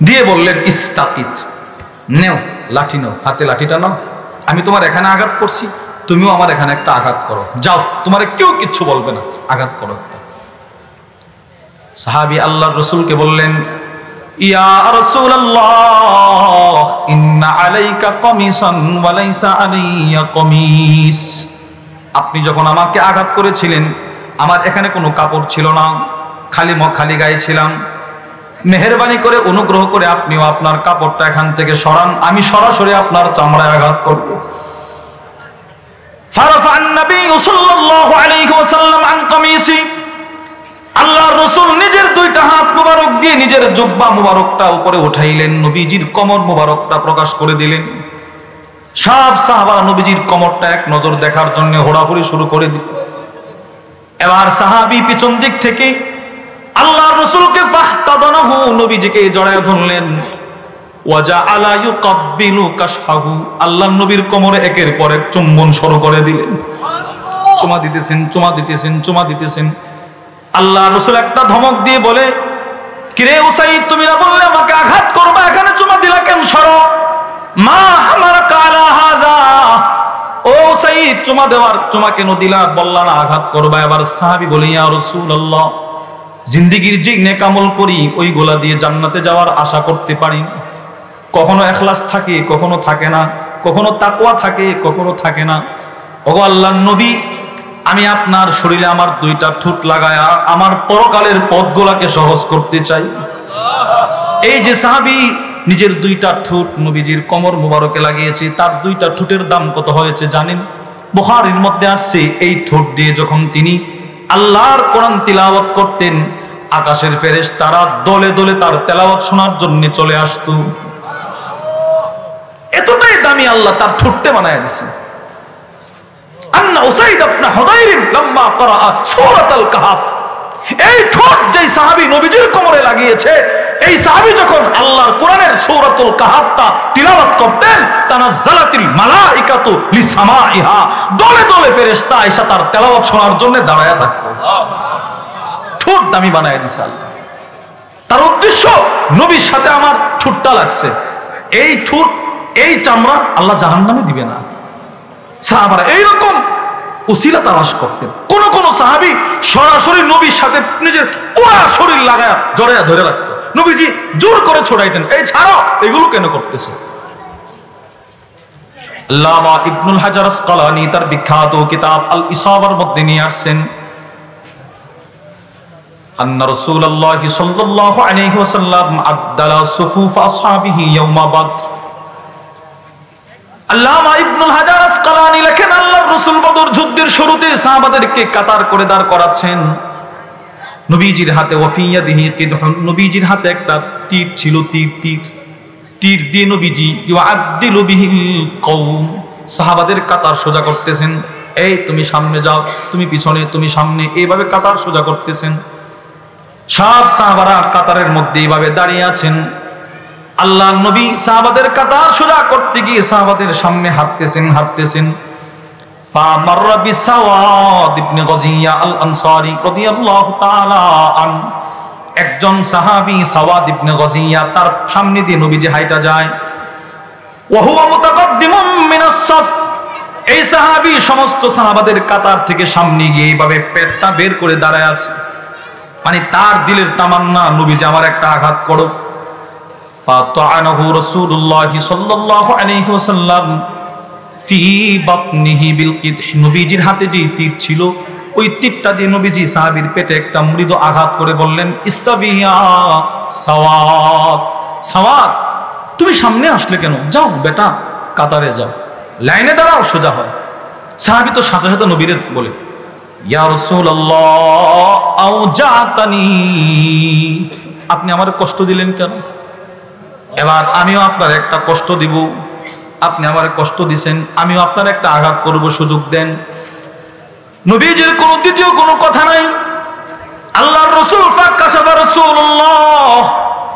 দিয়ে বললেন ইস্তাকিত, নেও লাঠি নাও, হাতে লাঠিটা নাও, আমি তোমার এখানে আঘাত করছি, তুমিও আমার এখানে একটা আঘাত করো, যাও, তোমারে কেউ কিচ্ছু বলবে না, আঘাত করো। সাহাবী আল্লাহর রাসূলকে বললেন, ইয়া রাসূলুল্লাহ ইন্না আলাইকা কমিসান ওয়া লাইসা আলাইয়া কমিস। আপনি যখন আমাকে আঘাত করেছিলেন আমার এখানে কোনো কাপড় ছিল না, খালি গায়ে ছিলাম, মেহেরবানি করে অনুগ্রহ করে আপনিও আপনার কাপড়টা এখান থেকে সরান, আমি সরাসরি আপনার চামড়ায় আঘাত করব। ফারাফা'আন নবী সাল্লাল্লাহু আলাইহি ওয়াসাল্লাম আন কমিসি, আল্লাহর রাসূল নিজের দুইটা হাত মুবারক দিয়ে নিজের জুব্বা মুবারকটা উপরে উঠাইলেন, নবীজির কমর মুবারকটা প্রকাশ করে দিলেন। সব সাহাবারা নবীজির কমরটা এক নজর দেখার জন্য হোড়াহুড়ি শুরু করে দিল। এবার সাহাবী পিছন দিক থেকে আল্লাহর রাসূলকে ফাহতাদানাহু, নবীজিকে জড়ায় ধরলেন, ওয়াজআলা ইউকাব্বিলু কাশহাহু, আল্লাহর নবীর কোমরে একের পর এক চুম্বন শুরু করে দিলেন। চুমা দিতেছেন, চুমা দিতেছেন, চুমা দিতেছেন। আল্লাহর রাসূল একটা ধমক দিয়ে বলে, কিরে উসাইদ, তুমি না বললে আমাকে আঘাত করবা, এখানে চুমা দিলা কেন? সরো। মা হামালাকা আলা হাযা, ও উসাইদ, চুমা কেন দিলা, বললা না আঘাত করবা। এবার সাহাবী বলে, ইয়া রাসূলুল্লাহ, জিন্দেগীর যে নেক আমল করি ওইগুলা দিয়ে জান্নাতে যাওয়ার আশা করতে পারি না। কখনো ইখলাস থাকে, কখনো থাকে না, কখনো তাকওয়া থাকে, কখনো থাকে না। ওগো আল্লাহর নবী, আমি আপনার শরীরে আমার দুইটা ঠোঁট লাগায়া আমার পরকালের পথগুলাকে সহজ করতে চাই। এই যে সাহাবী নিজের দুইটা ঠোঁট নবীজির কোমর মুবারকে লাগিয়েছে, তার দুইটা ঠোঁটের দাম কত হয়েছে জানেন? বুখারীর মধ্যে আসছে, এই ঠোঁট দিয়ে যখন তিনি আল্লাহর কোরআন তিলাওয়াত করতেন, আকাশের ফেরেশতারা দলে দলে তার তেলাওয়াত শোনার জন্য চলে আসতো। এতটাই দামি আল্লাহ তার ঠোঁটে বানায় দিয়েছেন। আন্না উসাইদ ইবনে হুদাইর লাম্মা ক্বারা সূরাতুল কাহফ, এই ঠোঁট যেই সাহাবী নবীজির কোমরে লাগিয়েছে, এই সাহাবী যখন আল্লাহর কোরআনের সূরাতুল কাহফটা তিলাওয়াত করতেন, তানাজ্জালাতিল মালাইকাতু লিসামাইহা, দলে দলে ফেরেশতা আয়েশা তার তেলাওয়াত শোনার জন্য দাঁড়ায়া থাকতো। ঠোঁট দামি বানায় দিয়েছে আল্লাহ। তার উদ্দেশ্য, নবীর সাথে আমার ঠোঁটটা লাগছে, এই ঠোঁট, এই চামড়া আল্লাহ জাহান্নামে দিবে না। সাহাবারা এইরকম উসিলা তালাশ করতেন। কোন কোন সাহাবী সরাসরি নবীর সাথে নিজের পুরা শরীর লাগায়া জড়ায়া ধরে রাখতো, নবীজি জোর করে ছড়াইতেন, এই ছাড়ো, এগুলো কেন করতেছে? আল্লামা ইবনুল হাজার আসকালানী তার বিখ্যাত কিতাব আল ইসাবার মধ্যে নিয়ে আসছেন, আন্না রাসূলুল্লাহ সাল্লাল্লাহু আলাইহি ওয়াসাল্লাম আবদালা সুফুফ আসহাবিহি ইয়াওমা বদর। আল্লামা ইবনুল হাজার আসকালানী লেখেন, আল্লাহর রাসূল বদর যুদ্ধের শুরুতে সাহাবাদেরকে কাতার করে দাঁড় করাচ্ছেন। নবীজির হাতে ওয়াফিয়াদিহি কিদহুন, নবীজির হাতে একটা তীর ছিল, তীর দিয়ে নবীজি ইউআদ্দিলু বিহিল কওম, সাহাবাদের কাতার সোজা করতেছেন। এই তুমি সামনে যাও, তুমি পিছনে, তুমি সামনে, এইভাবে কাতার সোজা করতেছেন। সব সাহাবারা কাতারের মধ্যে এইভাবে দাঁড়িয়ে আছেন। আল্লাহর নবী সাহাবাদের কাতার সোজা করতে গিয়ে সাহাবাদের সামনে হাঁটতেছেন। ফামাররা বিসাওয়াদ ইবনে গাজিয়া আল আনসারী রাদিয়াল্লাহু তাআলা আন, একজন সাহাবী সাওয়াদ ইবনে গাজিয়া, তার সামনে দিয়ে নবীজি হাইটা যায়। ওয়া হুয়া মুতাকাদ্দিমুম মিনাস সাফ, এই সাহাবী সমস্ত সাহাবাদের কাতার থেকে সামনে গিয়ে এইভাবে পেটটা বের করে দাঁড়ায় আছে, মানে তার দিলের তামান্না, নবীজি আমার একটা আঘাত করো। ফাতাআনাহু রাসূলুল্লাহ সাল্লাল্লাহু আলাইহি ওয়াসাল্লাম ফি বাতনিহি বিল কিদহ, নবীজির হাতে যে তীর ছিল ওই তীরটা দিয়ে নবীজি সাহাবীর পেটে একটা মৃদু আঘাত করে বললেন, ইস্তাবিয়া সাওয়াদ, সাওয়াদ তুমি সামনে আসলে কেন? যাও বেটা, কাতারে যাও, লাইনে দাঁড়াও, সোজা হয়। সাহাবী তো সাথে সাথে নবীরে বলে, ইয়া রাসূলুল্লাহ আওজাতানি, আপনি আমার কষ্ট দিলেন কেন? এবার আমিও আপনার একটা কষ্ট দিব, আপনি আমার কষ্ট দিবেন, আমিও আপনার একটা আঘাত করব, সুযোগ দেন। নবীজির কোনো দ্বিতীয় কোনো কথা নাই। আল্লাহর রাসূল ফাকাশাফা রাসূলুল্লাহ,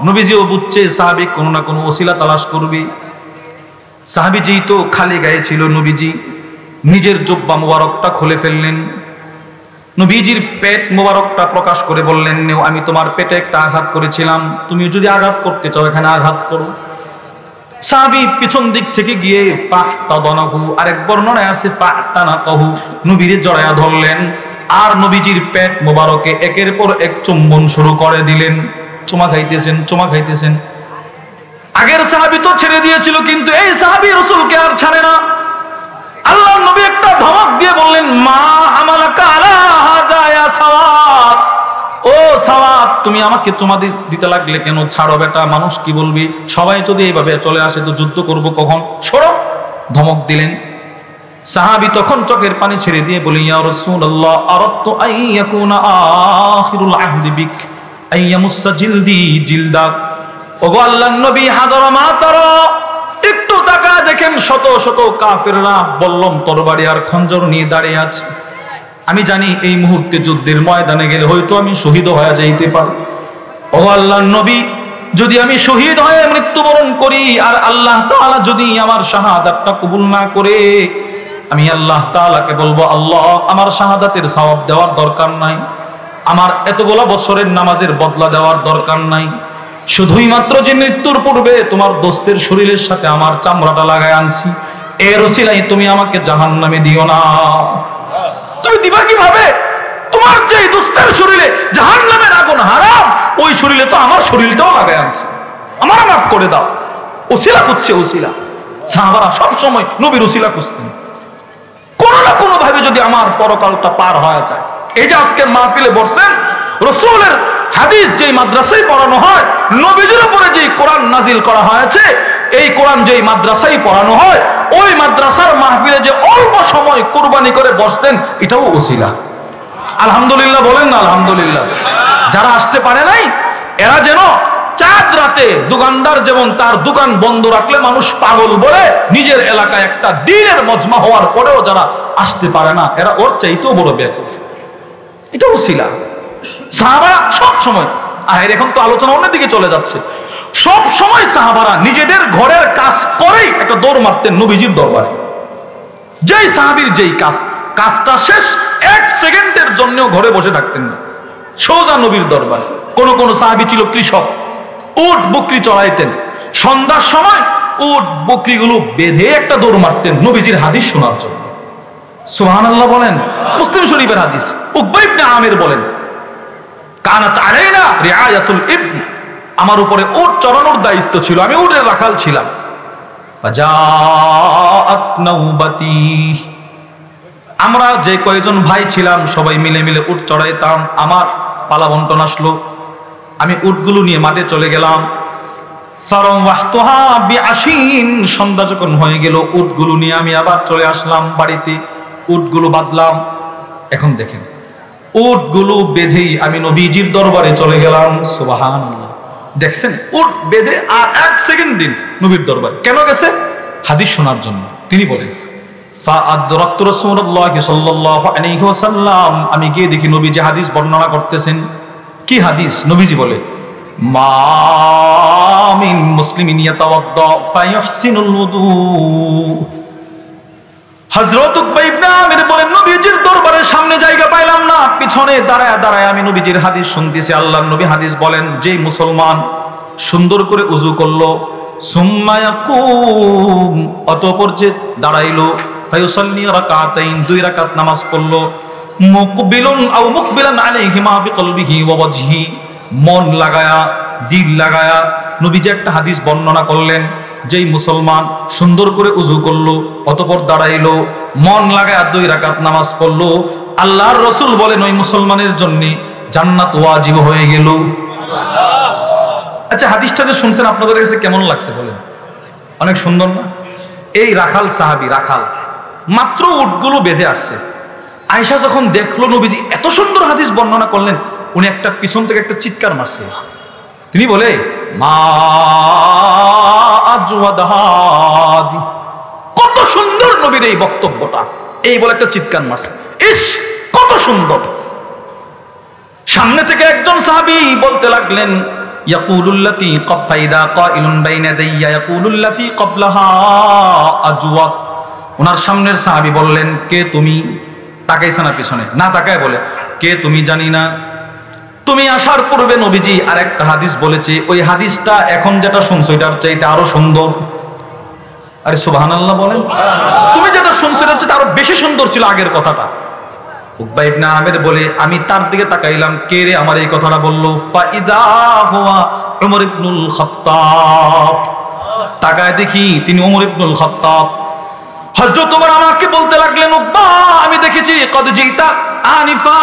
নবীজিও বুঝছে সাহাবী কোনো না কোনো ওসিলা তালাশ করবে। সাহাবী যেই তো খালি গায়ে ছিল, নবীজি নিজের জুব্বা মুবারকটা খুলে ফেললেন, নবীজির পেট মোবারকটা প্রকাশ করে বললেন, নেও, আমি তোমার পেটে একটা আঘাত করেছিলাম, তুমি যদি আঘাত করতে চাও এখানে আঘাত করো। সাহাবী পিছন দিক থেকে গিয়ে ফাহতাদানাহু, আরেক বর্ণনায় আছে ফাহতানাকাহু, নবীর জড়ায়া ধরলেন আর নবীজির পেট মোবারকে একের পর এক চুম্বন শুরু করে দিলেন। চুমা খাইতেছেন। আগের সাহাবী তো ছেড়ে দিয়েছিল, কিন্তু এই সাহাবী রাসূলকে আর ছাড়ে না। আল্লাহর নবী একটা ধমক দিয়ে বললেন, মা আমালাকা আলা হাযা ইয়া সাওয়াদ, ও সাওয়াদ, তুমি আমাকে চুমা দিতে লাগলে কেন? ছাড়ো বেটা, মানুষ কি বলবি? সবাই যদি এইভাবে চলে আসে তো যুদ্ধ করব কখন? সরো, ধমক দিলেন। সাহাবী তখন চোখের পানি ছেড়ে দিয়ে বলে, ইয়া রাসূলুল্লাহ, আরাদতু আইয়াকুনা আখিরুল আহদি বিক আইয়ামুসা জিলদি জিলদাক। ওগো আল্লাহর নবী, হাদরা মাতারা, একটু তাকা দেখেন, শত শত কাফেররা বল্লম তরবারি আর খঞ্জর নিয়ে দাঁড়িয়ে আছে। আমি জানি এই মুহূর্তে যুদ্ধের ময়দানে গেলে হয়তো আমি শহীদ হয়ে যাইতে পারি। ও আল্লাহর নবী, যদি আমি শহীদ হয়ে মৃত্যুবরণ করি আর আল্লাহ তাআলা যদি আমার শাহাদাতটা কবুল না করে, আমি আল্লাহ তাআলাকে বলবো, আল্লাহ, আমার শাহাদাতের সওয়াব দেওয়ার দরকার নাই, আমার এতগুলো বছরের নামাজের বদলা দেওয়ার দরকার নাই, শুধুই মাত্র যে মৃত্যুর পূর্বে তোমার দোস্তের শরীরের সাথে আমার চামড়াটা লাগায় আনছি, এর ওসিলায় তুমি আমাকে জাহান্নামে দিও না। তুমি দিবা কিভাবে? তোমার যে দোস্তের শরীরে জাহান্নামের আগুন হারাম, ওই শরীরে তো আমার শরীরটাও লাগায় আনছে, আমার মাফ করে দাও। ওসিলা খুঁজছে, ওসিলা। সাহাবারা সব সময় নবীর ওসিলা খুঁজতেন, কোনো না কোনো ভাবে যদি আমার পরকালটা পার হয়ে যায়। এই যে আজকের মাহফিলে বসছেন, রাসূলের হাদিস যেই মাদ্রাসায় পড়ানো হয়, নবীজির উপরে যেই কোরআন নাজিল করা হয়েছে, এই কোরআন যেই মাদ্রাসায় পড়ানো হয়, ওই মাদ্রাসার মাহফিলে যে অল্প সময় কুরবানি করে বসতেন, এটাও ওসিলা। আলহামদুলিল্লাহ বলেন না? আলহামদুলিল্লাহ। যারা আসতে পারে নাই, এরা যেন চাঁদ রাতে দোকানদার যেমন তার দোকান বন্ধ রাখলে মানুষ পাগল বলে, নিজের এলাকায় একটা দ্বীনের মজমা হওয়ার পরেও যারা আসতে পারে না, এরা ওর চাইতেও বড় বেকুফ। এটা ওসিলা। সাহাবারা সব সময়, আর এখন তো আলোচনা অন্যদিকে চলে যাচ্ছে, সব সময় সাহাবারা নিজেদের ঘরের কাজ করেই একটা দৌড় মারতেন নবীজির দরবারে। যেই সাহাবীর যেই কাজটা শেষ, এক সেকেন্ডের জন্যও ঘরে বসে থাকতেন না, সোজা নবীর দরবার। কোন কোন সাহাবী ছিল কৃষক, উট বকরি চড়াইতেন, সন্ধ্যার সময় উট বকরিগুলো বেঁধে একটা দৌড় মারতেন নবীজির হাদিস শোনার জন্য। সুবহানাল্লাহ বলেন। মুসলিম শরীফের হাদিস। উকবা ইবনে আমির বলেন, কানাত আলাইনা রিআয়াতুল ইবন, আমার উপরে উট চড়ানোর দায়িত্ব ছিল, আমি উটের রাখাল ছিলাম। ফাজাআত নওবাতি, আমরা যে কয়জন ভাই ছিলাম সবাই মিলে মিলে উট চড়াইতাম, আমার পালা বন্টন আসলো, আমি উটগুলো নিয়ে মাঠে চলে গেলাম। ফারাওয়াহতুহা বিআশিন, সন্ধ্যা যখন হয়ে গেল, উটগুলো নিয়ে আমি আবার চলে আসলাম বাড়িতে, উটগুলো বাঁধলাম। এখন দেখেন, উটগুলো বেঁধেই আমি নবীজির দরবারে চলে গেলাম। সুবহানাল্লাহ। দেখছেন, উট বেঁধে আর এক সেকেন্ড দিন নবীর দরবারে কেন গেছে? হাদিস শোনার জন্য। তিনি বলেন, ফাআদরাকতু রাসূলুল্লাহ সাল্লাল্লাহু আলাইহি ওয়াসাল্লাম, আমি গিয়ে দেখি নবীজি হাদিস বর্ণনা করতেছেন। কি হাদিস? নবীজি বলে, মা মিন মুসলিমিন ইয়াতাওয়াদ্দা ফায়ুহসিনুল ওযু। হযরত উকবা ইবনে আমির বলেন, নবীজির দরবারের সামনে জায়গা পাইলাম না, পিছনে দাঁড়ায় দাঁড়ায় আমি নবীজির হাদিস শুনতেছি। আল্লাহর নবী হাদিস বলেন, যেই মুসলমান সুন্দর করে উযু করলো, সুম্মা ইয়াকুম, অতঃপর যে দাঁড়াইলো, ফায়ুসাল্লি রাকাতাইন, 2 রাকাত নামাজ পড়লো, মুকবিলুন আও মুকবিলান আলাইহিমা বিকলবিহি ওয়া ওয়াজহি, মন লাগায়া, দিল লাগায়া। নবীজি একটা হাদিস বর্ণনা করলেন, যেই মুসলমান সুন্দর করে উযু করলো, অতঃপর দাঁড়াইলো, মন লাগায়া 2 রাকাত নামাজ পড়লো, আল্লাহর রাসূল বলেন ওই মুসলমানের জন্য জান্নাত ওয়াজিব হয়ে গেল। আচ্ছা, হাদিসটা যে শুনছেন আপনাদের কাছে কেমন লাগছে বলেন? অনেক সুন্দর না? এই রাখাল সাহাবী, রাখাল মাত্র উটগুলো বেঁধে আসছে। আয়েশা যখন দেখলো নবীজি এত সুন্দর হাদিস বর্ণনা করলেন, উনি একটা পিছন থেকে একটা চিৎকার মারছে। তিনি বলে, মা আজওয়াদাহাদি, কত সুন্দর নবীর এই বক্তব্যটা, এই বলে একটা চিৎকার মারছে। ইস, কত সুন্দর। সামনে থেকে একজন সাহাবী বলতে লাগলেন, ইয়াকুলুল্লাতি ফাইদা কাইলুন বাইনা দাইয়া ইয়াকুলুল্লাতি ক্বাবলাহা আজওয়াদ। ওনার সামনের সাহাবী বললেন, কে তুমি? তাকাইছে না পিছনে, না তাকায় বলে, কে তুমি জানি না। তুমি আসার পূর্বে নবীজি আর একটা হাদিস বলেছে, ওই হাদিসটা এখন যেটা শুনছো এটার চাইতে আরো সুন্দর। আরে সুবহানাল্লাহ বলেন। তুমি যেটা শুনছো এটার চাইতে আরো বেশি সুন্দর ছিল আগের কথাটা। উকবা ইবনে আমির বলে, আমি তার দিকে তাকাইলাম, কে রে আমার এই কথাটা বললো? ফাইদা হুয়া উমর ইবনুল খাত্তাব। তাকায় দেখি তিনি উমর ইবনুল খাত্তাব। হযরত ওমর আমাকে বলতে লাগলেন, উকবা আমি দেখেছি কদ জিতা আনিফা,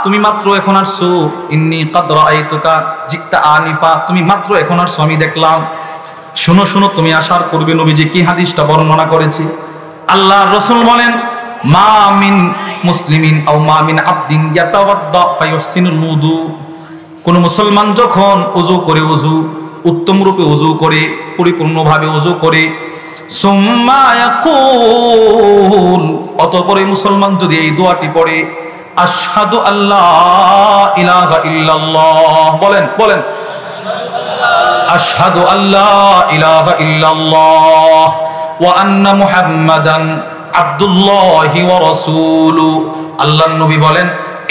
তুমি মাত্র এখন আসছো। ইন্নী কদ রাআইতুকা জিতা আনিফা, তুমি মাত্র এখন আসছো, আমি দেখলাম। শুনো শুনো, তুমি আসার পূর্বে নবীজি কি হাদিসটা বর্ণনা করেছে। আল্লাহর রাসূল বলেন, মা মিন মুসলিমিন আও মা মিন আবদিন ইয়াতাওয়াদ্দা ফায়ুহসিনুল উযু, কোন মুসলমান যখন ওযু করে, ওযু উত্তম রূপে ওযু করে, পরিপূর্ণভাবে ওযু করে, সুম্মা ইয়াকুল, অতঃপর এই মুসলমান যদি এই দোয়াটি পড়ে, আশহাদু আল্লা ইলাহা ইল্লাল্লাহ, বলেন বলেন, আশহাদু আল্লা ইলাহা ইল্লাল্লাহ ওয়া আন্না মুহাম্মাদান আব্দুল্লাহি ওয়া রাসূলুহু। আল্লাহর নবী বলেন,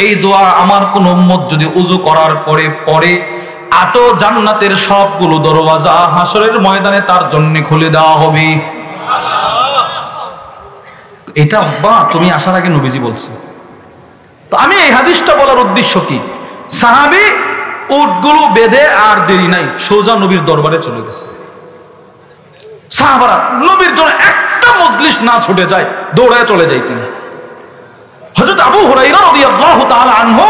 এই দোয়া আমার কোন উম্মত যদি ওযু করার পরে পড়ে, আটো জান্নাতের সবগুলো দরওয়াজা হাসরের ময়দানে তার জন্য খুলে দেওয়া হবে। এটা আব্বা তুমি আসার আগে নবীজি বলছে। তো আমি এই হাদিসটা বলার উদ্দেশ্য কি, সাহাবী উটগুলো বেঁধে আর দেরি নাই, সোজা নবীর দরবারে চলে গেছে। সাহাবারা নবীর জন্য একটা মজলিস না ছুটে যায়, দৌড়ায় চলে যাইতেন। হযরত আবু হুরায়রা রাদিয়াল্লাহু তাআলা আনহু,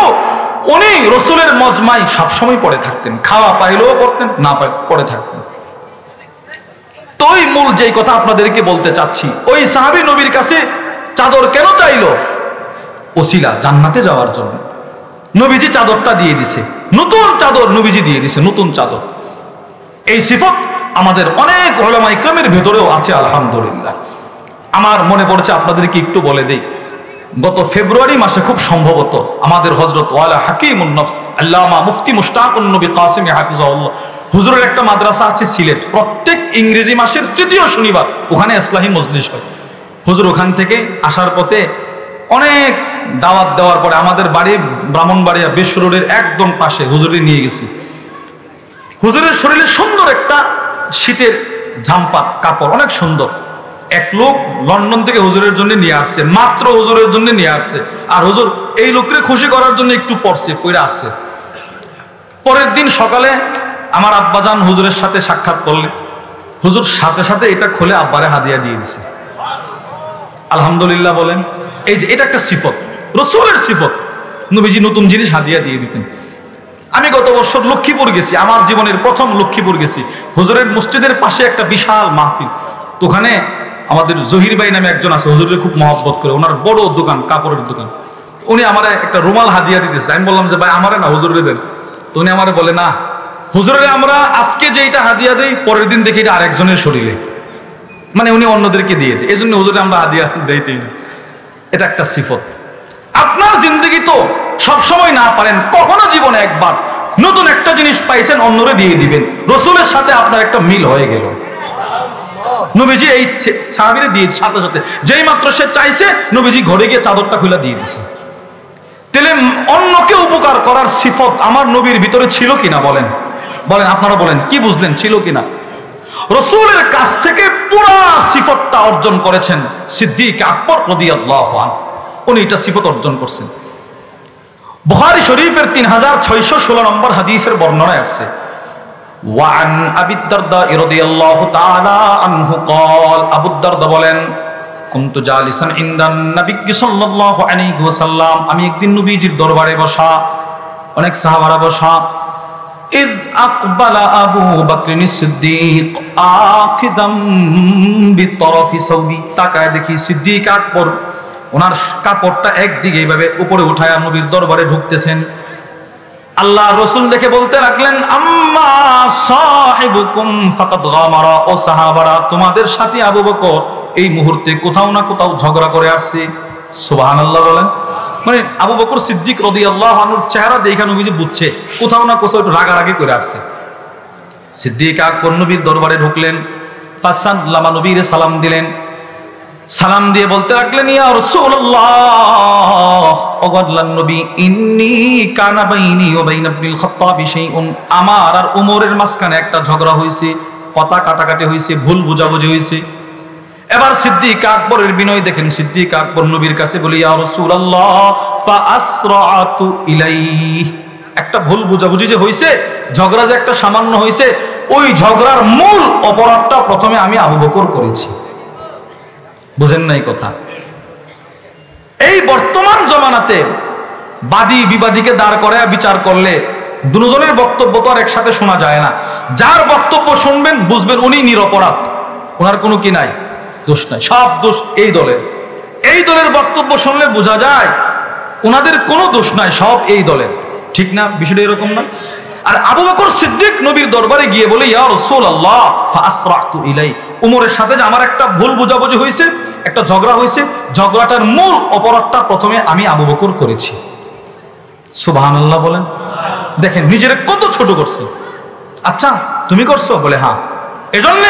উনি রাসূলের মজমায় সবসময় পড়ে থাকতেন, খাওয়া পাইলেও পড়তেন, না পড়ে থাকতেন। তো ওই মূল যেই কথা আপনাদেরকে বলতে চাচ্ছি, ওই সাহাবী নবীর কাছে চাদর কেন চাইলো? ওসিলা, জান্নাতে যাওয়ার জন্য। নবীজি চাদরটা দিয়ে দিছে, নতুন চাদর নবীজি দিয়ে দিছে, নতুন চাদর। এই সিফত আমাদের অনেক উলামা ইকরামের ভেতরেও আছে আলহামদুলিল্লাহ। আমার মনে পড়ছে, আপনাদেরকে একটু বলে দেই, গত ফেব্রুয়ারি মাসে খুব সম্ভবত আমাদের হযরত ওয়ালা হাকিমুন নফস আল্লামা মুফতি মুশতাকুন নবী কাসিম হাফিজাহুল্লাহ হুজুরের একটা মাদ্রাসা আছে সিলেট, প্রত্যেক ইংরেজি মাসের তৃতীয় শনিবার ওখানে ইসলাহি মজলিস হয়। হুজুর ওখান থেকে আসার পথে অনেক দাওয়াত দেওয়ার পরে আমাদের বাড়ি ব্রাহ্মণবাড়িয়া বিশ্ব রোডের একদম পাশে হুজুরে নিয়ে গেছি। হুজুরের শরীরে সুন্দর একটা শীতের ঝাম্পা কাপড়, অনেক সুন্দর। এক লোক লন্ডন থেকে হুজুরের জন্য নিয়ে আসছে, মাত্র হুজুরের জন্য নিয়ে আসছে। আর হুজুর এই লোককে খুশি করার জন্য একটু পরে আসছে। পরের দিন সকালে আমার আব্বাজান হুজুরের সাথে সাক্ষাৎ করলেন। হুজুর সাথে সাথে এটা খুলে আব্বারে হাদিয়া দিয়ে দিছে। আলহামদুলিল্লাহ বলেন। এই যে এটা একটা সিফত, রাসূলের সিফত, নবীজি নতুন জিনিস হাদিয়া দিয়ে দিতেন। আমি গত বছর লক্ষ্মীপুর গেছি, আমার জীবনের প্রথম লক্ষ্মীপুর গেছি। হুজুরের মসজিদের পাশে একটা বিশাল মাহফিল, তো ওখানে আমাদের জহির ভাই নামে একজন আছে, হুজুরের খুব মহব্বত করে, ওনার বড় দোকান, কাপড়ের দোকান। উনি আমার একটা রুমাল হাদিয়া দিতেছে। আমি বললাম যে ভাই আমারে না, হুজুরে দেন। তো উনি আমারে বলে, না হুজুরে আমরা আজকে যেটা হাদিয়া দেই পরের দিন দেখি এটা আরেকজনের শরীরে, মানে উনি অন্যদেরকে দিয়ে দেয়, এই জন্য হুজুরে আমরা হাদিয়া দেইতেই না। এটা একটা সিফত। আপনার জিন্দগি তো সবসময় না পারেন, কখনো জীবনে একবার নতুন একটা জিনিস পাইছেন, অন্যরে দিয়ে দিবেন, রাসূলের সাথে আপনার একটা মিল হয়ে গেল। নবীজি এই সাহাবীরে দিয়ে সাথে সাথে যেই মাত্র সে চাইছে, নবীজি ঘরে গিয়ে চাদরটা খুলে দিয়ে দিছে। তাহলে অন্যকে উপকার করার সিফত আমার নবীর ভিতরে ছিল কিনা বলেন, বলেন আপনারা বলেন, কি বুঝলেন, ছিল কিনা? রাসূলের কাছ থেকে পুরো সিফতটা অর্জন করেছেন সিদ্দিক আকবর রাদিয়াল্লাহু আনহু, উনি এটা সিফত অর্জন করছেন। বুখারী শরীফের 3616 নম্বর হাদিসের বর্ণনায় আছে, ওয়ান আবি দারদা রাদিয়াল্লাহু তাআলা আনহু قال, আবু দারদা বলেন, কুনতু জালিসান ইনদান নবী সাল্লাল্লাহু আলাইহি ওয়াসাল্লাম, আমি একদিন নবীজির দরবারে বসা, অনেক সাহাবারা বসা। ইয আকবালা আবু বকর সিদ্দিক আকিদাম বিতরফি সাউবি, তাকায় দেখি সিদ্দিক আকবর ওনার কাপড়টা একদিকে এইভাবে উপরে উঠায় নবীর দরবারে ঢুকতেছেন। আল্লাহ রাসূল দেখে বলতে লাগলেন, আম্মা সাহিবুকুম ফাকাদ গামারা, ও সাহাবারা তোমাদের সাথে আবু বকর এই মুহূর্তে কোথাও না কোথাও ঝগড়া করে আসছে। সুবহানাল্লাহ বলেন। মানে আবু বকর সিদ্দিক রাদিয়াল্লাহু আনহুর চেহারা দেখে নবীজি বুঝছে কোথাও না কোথাও একটু রাগারাগি করে আসছে। সিদ্দিক আকবর নবীর দরবারে ঢুকলেন, ফাসাল্লামা, নবীর সালাম দিলেন। সালাম দিয়ে বলতে লাগলেন, ইয়া রাসূলুল্লাহ ও আল্লাহর নবী, ইন্নী কানা বাইনি ওয়া বাইনা ইবনিল খাত্তাবি শাইউন, আমার আর ওমরের মাঝখানে একটা ঝগড়া হয়েছে, কথা কাটাকাটি হয়েছে, ভুল বুঝাবুঝি হয়েছে। এবার সিদ্দিক আকবরের বিনয় দেখেন, সিদ্দিক আকবর নবীর কাছে বলি, ইয়া রাসূলুল্লাহ ফাআসরাতু ইলাইহি, একটা ভুল বুঝাবুঝি যে হয়েছে, ঝগড়া যে একটা সামান্য হয়েছে, ওই ঝগড়ার মূল অপরাধটা প্রথমে আমি আবু বকর করেছি। বুঝেন নাই কথা? এই বর্তমান জমানাতে বাদী বিবাদীকে দাঁড় করায় বিচার করলে দুজনের বক্তব্য তো আর একসাথে শোনা যায় না। যার বক্তব্য শুনবেন বুঝবেন উনি নিরপরাধ, ওনার কোনো কি নাই, দোষ নাই, সব দোষ এই দলের। এই দলের বক্তব্য শুনলে বোঝা যায় ওনাদের কোনো দোষ নাই, সব এই দলের। ঠিক না? বিষয়টা এরকম না? আর আবু বকর সিদ্দিক নবীর দরবারে গিয়ে বলে, ইয়া রাসূলুল্লাহ ফাআসরাতু ইলাই, উমরের সাথে যে আমার একটা ভুল বুঝাবুঝি হয়েছে, একটা ঝগড়া হয়েছে, ঝগড়াটার মূল অপরাধটা প্রথমে আমি আবু বকর করেছি। সুবহানাল্লাহ বলেন। দেখেন নিজের কত ছোট করছে। আচ্ছা তুমি করছো? বলে হ্যাঁ। এজন্য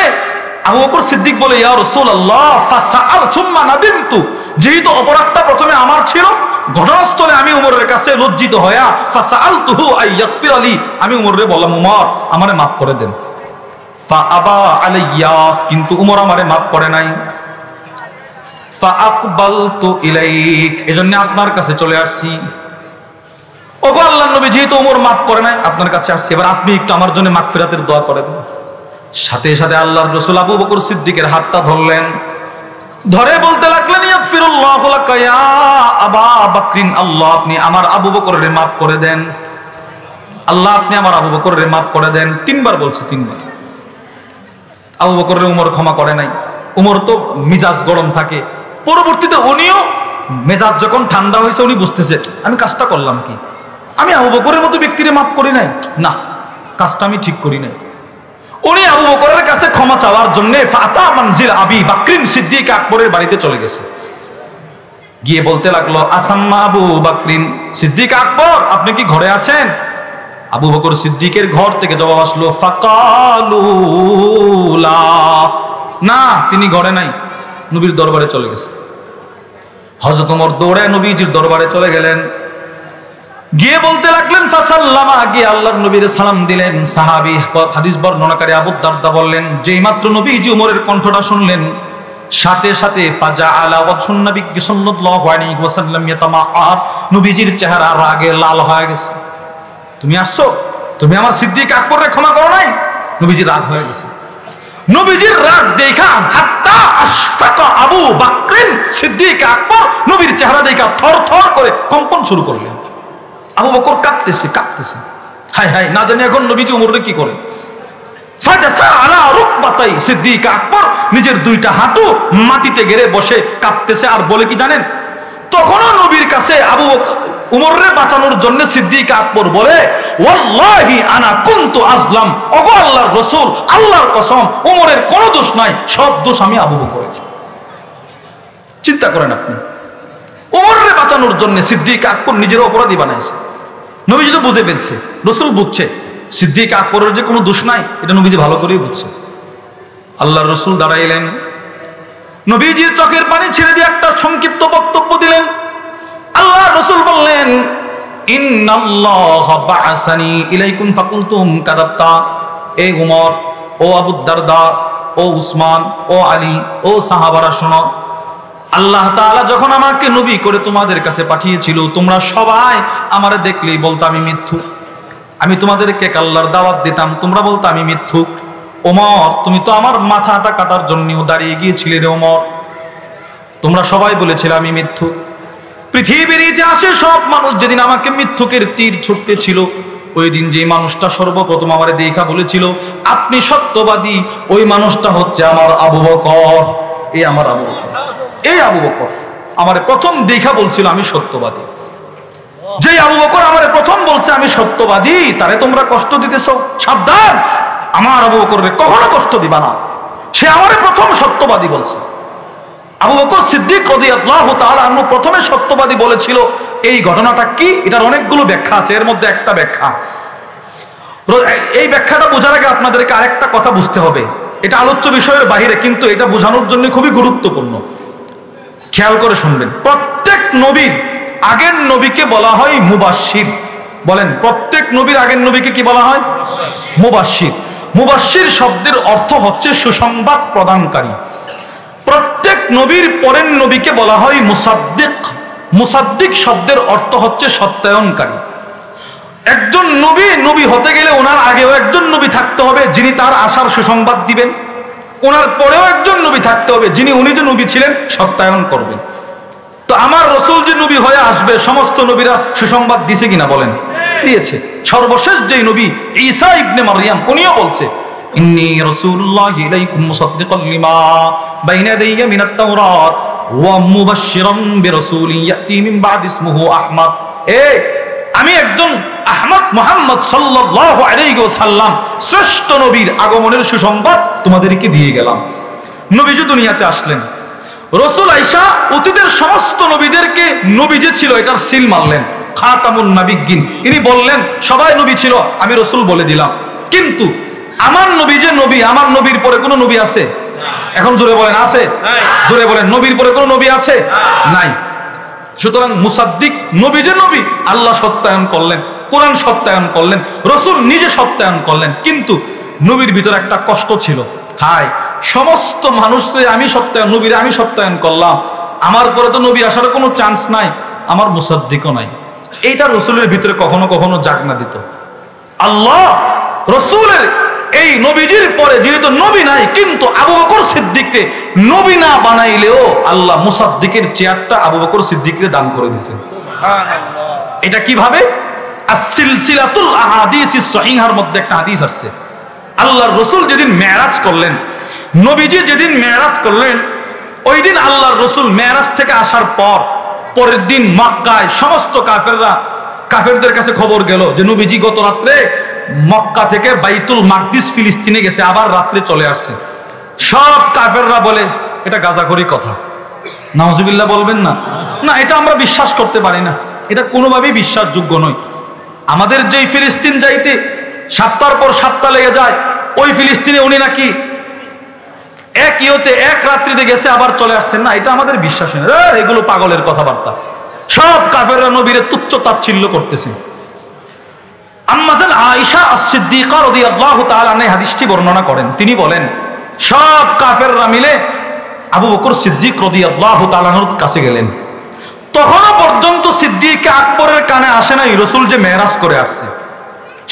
আবু বকর সিদ্দিক বলে, ইয়া রাসূলুল্লাহ ফাসাআল সুম্মা নাদিমতু, যেহেতু অপরাধটা প্রথমে আমার ছিল, ঘটনাস্থলে আমি উমরের কাছে লজ্জিত হইয়া ফাসাআলতুহু আইয়াগফির আলী, আমি উমরে বললাম, উমর আমারে মাফ করে দেন। ফাআবা আলাইয়া, কিন্তু উমর আমারে মাফ করে নাই। ফাআকবালতু ইলাইক, এজন্য আপনার কাছে চলে আসছি। ওগো আল্লাহর নবী, যেহেতু ওমর মাফ করে নাই, আপনার কাছে আসছি, এবার আপনি একটু আমার জন্য মাগফিরাতের দোয়া করে দেন। সাথে সাথে আল্লাহর রাসূল আবু বকর সিদ্দিকের হাতটা ধরলেন, ধরে বলতে লাগলেন, ইয়াগফিরুল্লাহু লাকা ইয়া আবা বকরিন, আল্লাহ আপনি আমার আবু বকরের মাফ করে দেন, আল্লাহ আপনি আমার আবু বকরের মাফ করে দেন। তিনবার বলছে, তিনবার। আবু বকরের উমর ক্ষমা করে নাই। উমর তো মিজাজ গরম থাকে, পরবর্তীতে উনিও মেজাজ যখন ঠান্ডা হয়েছে উনি বুঝতেছে আমি কাজটা করলাম কি, আমি আবু বকরের মতো ব্যক্তিরে মাফ করি নাই, না কাজটা আমি ঠিক করি নাই। উনি আবু বকরের কাছে ক্ষমা চাওয়ার জন্য ফাতা মনজিল আবি বকরিন সিদ্দিক আকবরের বাড়িতে চলে গেছে। গিয়ে বলতে লাগলো, আসাম্মা আবু বকরিন, সিদ্দিক আকবর আপনি কি ঘরে আছেন? আবু বকর সিদ্দিকের ঘর থেকে জবাব আসলো, ফাকালু লা, না তিনি ঘরে নাই, নবীর দরবারে চলে গেছে। হযরত ওমর দৌড়ে নবীজির দরবারে চলে গেলেন, গিয়ে বলতে লাগলেন, ফাসাল্লামা, গিয়ে আল্লাহর নবীর সালাম দিলেন। সাহাবী হাদিস বর্ণনাকারী আবু দারদা বললেন, যেই মাত্র নবীজি ওমরের কণ্ঠটা শুনলেন, সাথে সাথে ফাজাআলা ওয়াজহুন নবী সাল্লাল্লাহু আলাইহি ওয়াসাল্লাম ইয়াতামাআর, নবীজির চেহারা রাগে লাল হয়ে গেছে। তুমি আসছো, তুমি আমার সিদ্দিক আকবরের ক্ষমা করো নাই? নবীজি রাগ হয়ে গেছে। নবীজির রাগ দেখা হাত্তা আশফাকা আবু বকর সিদ্দিক আকবর নবীর চেহারা দেখা থরথর করে কম্পন শুরু করলেন। আবু বকর কাঁপতেছে কাঁপতেছে, হায় হায়, না জানি এখন নবীজি উমরকে কি করে। ফাজাসা আলা রুকবাতাই, সিদ্দিক আকবর নিজের দুইটা হাঁটু মাটিতে গেড়ে বসে কাঁপতেছে। আর বলে কি জানেন, তখনও নবীর কাছে আবু বকর উমররে বাঁচানোর জন্য সিদ্দিক আকবর বলে, ওয়াল্লাহি আনা কুনতু আজলাম, ওগো আল্লাহর রাসূল, আল্লাহর কসম উমরের কোনো দোষ নাই, সব দোষ আমি আবু বকরের। চিন্তা করেন আপনি, উমররে বাঁচানোর জন্য সিদ্দিক আকবর নিজের অপরাধী বানাইছে। নবীজি তো বুঝে ফেলছে, রাসূল বুঝছে সিদ্দিক আকবরের যে কোনো দোষ নাই, এটা নবীজি ভালো করেই বুঝছে। আল্লাহর রাসূল দাঁড়াইলেন, নবীজির চোখের পানি ছেড়ে দিয়ে একটা সংক্ষিপ্ত বক্তব্য দিলেন। আল্লাহর রাসূল বললেন, ইন্নাল্লাহা বা'আসানি ইলাইকুম ফাকুলতুম কাযাবতা। এই উমর, ও আবু দারদা, ও উসমান, ও আলী, ও সাহাবারা শোনো, আল্লাহ তাআলা যখন আমাকে নবী করে তোমাদের কাছে পাঠিয়েছিল, তোমরা সবাই আমারে দেখলেই বলতো আমি মিথ্যুক। আমি তোমাদেরকে আল্লাহর দাওয়াত দিতাম, তোমরা বলতো আমি মিথ্যুক। ওমর, তুমি তো আমার মাথাটা কাটার জন্যও দাঁড়িয়ে গিয়েছিলে রে ওমর, তোমরা সবাই বলেছিলে আমি মিথ্যুক। পৃথিবীর ইতিহাসে সব মানুষ যেদিন আমাকে মিথ্যুকের তীর ছুটতে ছিল, ওই দিন যে মানুষটা সর্বপ্রথম আমারে দেখা বলেছিল আপনি সত্যবাদী, ওই মানুষটা হচ্ছে আমার আবু বকর। এই আমার আবু বকর, এই আবু বকর আমারে প্রথম দেখা বলছিল আমি সত্যবাদী। যে আবু বকর আমারে প্রথম বলছে আমি সত্যবাদী, তারে তোমরা কষ্ট দিতেছো, সাবধান, আমার আবু বকরকে কখনো কষ্ট দিবা না, সে আমারে প্রথম সত্যবাদী বলছে। আবু বকর সিদ্দিক রাদিয়াল্লাহু তাআলা আনহু প্রথমে সত্যবাদী বলেছিল। এই ঘটনাটা কি, এটার অনেকগুলো ব্যাখ্যা আছে, এর মধ্যে একটা ব্যাখ্যা, এই ব্যাখ্যাটা বোঝার আগে আপনাদেরকে আরেকটা কথা বুঝতে হবে। এটা আলোচ্য বিষয়ের বাইরে, কিন্তু এটা বোঝানোর জন্য খুবই গুরুত্বপূর্ণ। খেয়াল করে শুনবেন, প্রত্যেক নবীর আগের নবীকে বলা হয় মুবাশশির। বলেন, প্রত্যেক নবীর আগের নবীকে কি বলা হয়? মুবাশশির। মুবাশশির শব্দের অর্থ হচ্ছে সুসংবাদ প্রদানকারী। প্রত্যেক নবীর পরের নবীকে বলা হয় মুসাদ্দিক। মুসাদ্দিক শব্দের অর্থ হচ্ছে সত্যায়নকারী। একজন নবী হতে গেলে ওনার আগেও একজন নবী থাকতে হবে যিনি তার আশার সুসংবাদ দিবেন, ওনার পরেও একজন নবী থাকতে হবে যিনি উনি যে নবী ছিলেন সত্যায়ন করবেন। তো আমার রসুল যে নবী হয়ে আসবে, সমস্ত নবীরা সুসংবাদ দিয়েছে কিনা বলেন? দিয়েছে। সর্বশেষ যেই নবী ঈসা ইবনে মারইয়াম, উনিও বলছে ইন্নী রাসূলুল্লাহি ইলাইকুম মুসাদ্দিকাল লিমা বাইনা ইয়াদাইয়া মিনাত তাওরাত ওয়া মুবাশশিরাম বিরাসূলিন ইয়াতি মিন বাদি ইসমুহু আহমদ। আমি একজন আহমদ মুহাম্মদ সাল্লাল্লাহু আলাইহি ওয়াসাল্লাম শ্রেষ্ঠ নবীর আগমনের সুসংবাদ তোমাদেরকে দিয়ে গেলাম। নবীজি দুনিয়াতে আসলেন, রসুল আইসা অতীতের সমস্ত নবীদেরকে নবী যে ছিল এটার সিল মারলেন, খাতামুন নাবিয়্যিন। ইনি বললেন সবাই নবী ছিল, আমি রসুল বলে দিলাম। কিন্তু আমার নবী যে নবী, আমার নবীর পরে কোনো নবী আছে? এখন জোরে বলেন আছে? জোরে বলেন, নবীর পরে কোনো নবী আছে? নাই। সুতরাং মুসাদ্দিক, নবী যে নবী আল্লাহ সত্যায়ন করলেন, কোরআন সত্যায়ন করলেন, রসুল নিজে সত্যায়ন করলেন। কিন্তু নবীর ভিতরে একটা কষ্ট ছিল, হায় সমস্ত মানুষরে আমি সত্যায়ন, নবীরে আমি সত্যায়ন করলাম, আমার পরে তো নবী আসার কোনো চান্স নাই, আমার মুসাদ্দিকও নাই। এইটা রসুলের ভিতরে কখনো কখনো জাগনা দিত। আল্লাহ রসুলের এই নবীজির পরে যেহেতু নবী নাই, কিন্তু আবু বকর সিদ্দিককে নবী না বানাইলেও আল্লাহ মুসাদ্দিকের চেয়ারটা আবু বকর সিদ্দিককে দান করে দিয়েছেন। এটা কিভাবে? as-silsilatul ahadithis sahihar মধ্যে একটা হাদিস আছে, আল্লাহর রসুল যেদিন মেরাজ করলেন, নবীজি যেদিন মেরাজ করলেন, ওই দিন আল্লাহর রসুল মেরাজ থেকে আসার পরের দিন মক্কায় সমস্ত কাফেরদের কাছে খবর গেল যে নবীজি গত রাত্রে মক্কা থেকে বাইতুল মাকদিস ফিলিস্তিনে গেছে, আবার রাত্রে চলে আসছে। সব কাফেররা বলে এটা গাজাখড়ি কথা। নাউজুবিল্লাহ বলবেন না? না, এটা আমরা বিশ্বাস করতে পারি না, এটা কোনোভাবেই বিশ্বাসযোগ্য নয়। আমাদের যেই ফিলিস্তিন যাইতে সপ্তাহের পর সপ্তাহ লেগে যায়, ওই ফিলিস্তিনে উনি নাকি এক রাত্রিতে গেছে আবার চলে আসছেন, না এটা আমাদের বিশ্বাস নেই। এগুলো পাগলের কথাবার্তা। সব কাফেররা নবীরে তুচ্ছ তাচ্ছিল্য করতেছেন। আম্মাজান আয়েশা আস-সিদ্দিকা রাদিয়াল্লাহু তাআলা আনহা হাদিসটি বর্ণনা করেন, তিনি বলেন সব কাফেররা মিলে আবু বকর সিদ্দিক রাদিয়াল্লাহু তাআলা আনহুর কাছে গেলেন। তখনও পর্যন্ত সিদ্দিক আকবরের কানে আসে নাই রাসূল যে মেরাজ করে আসছে।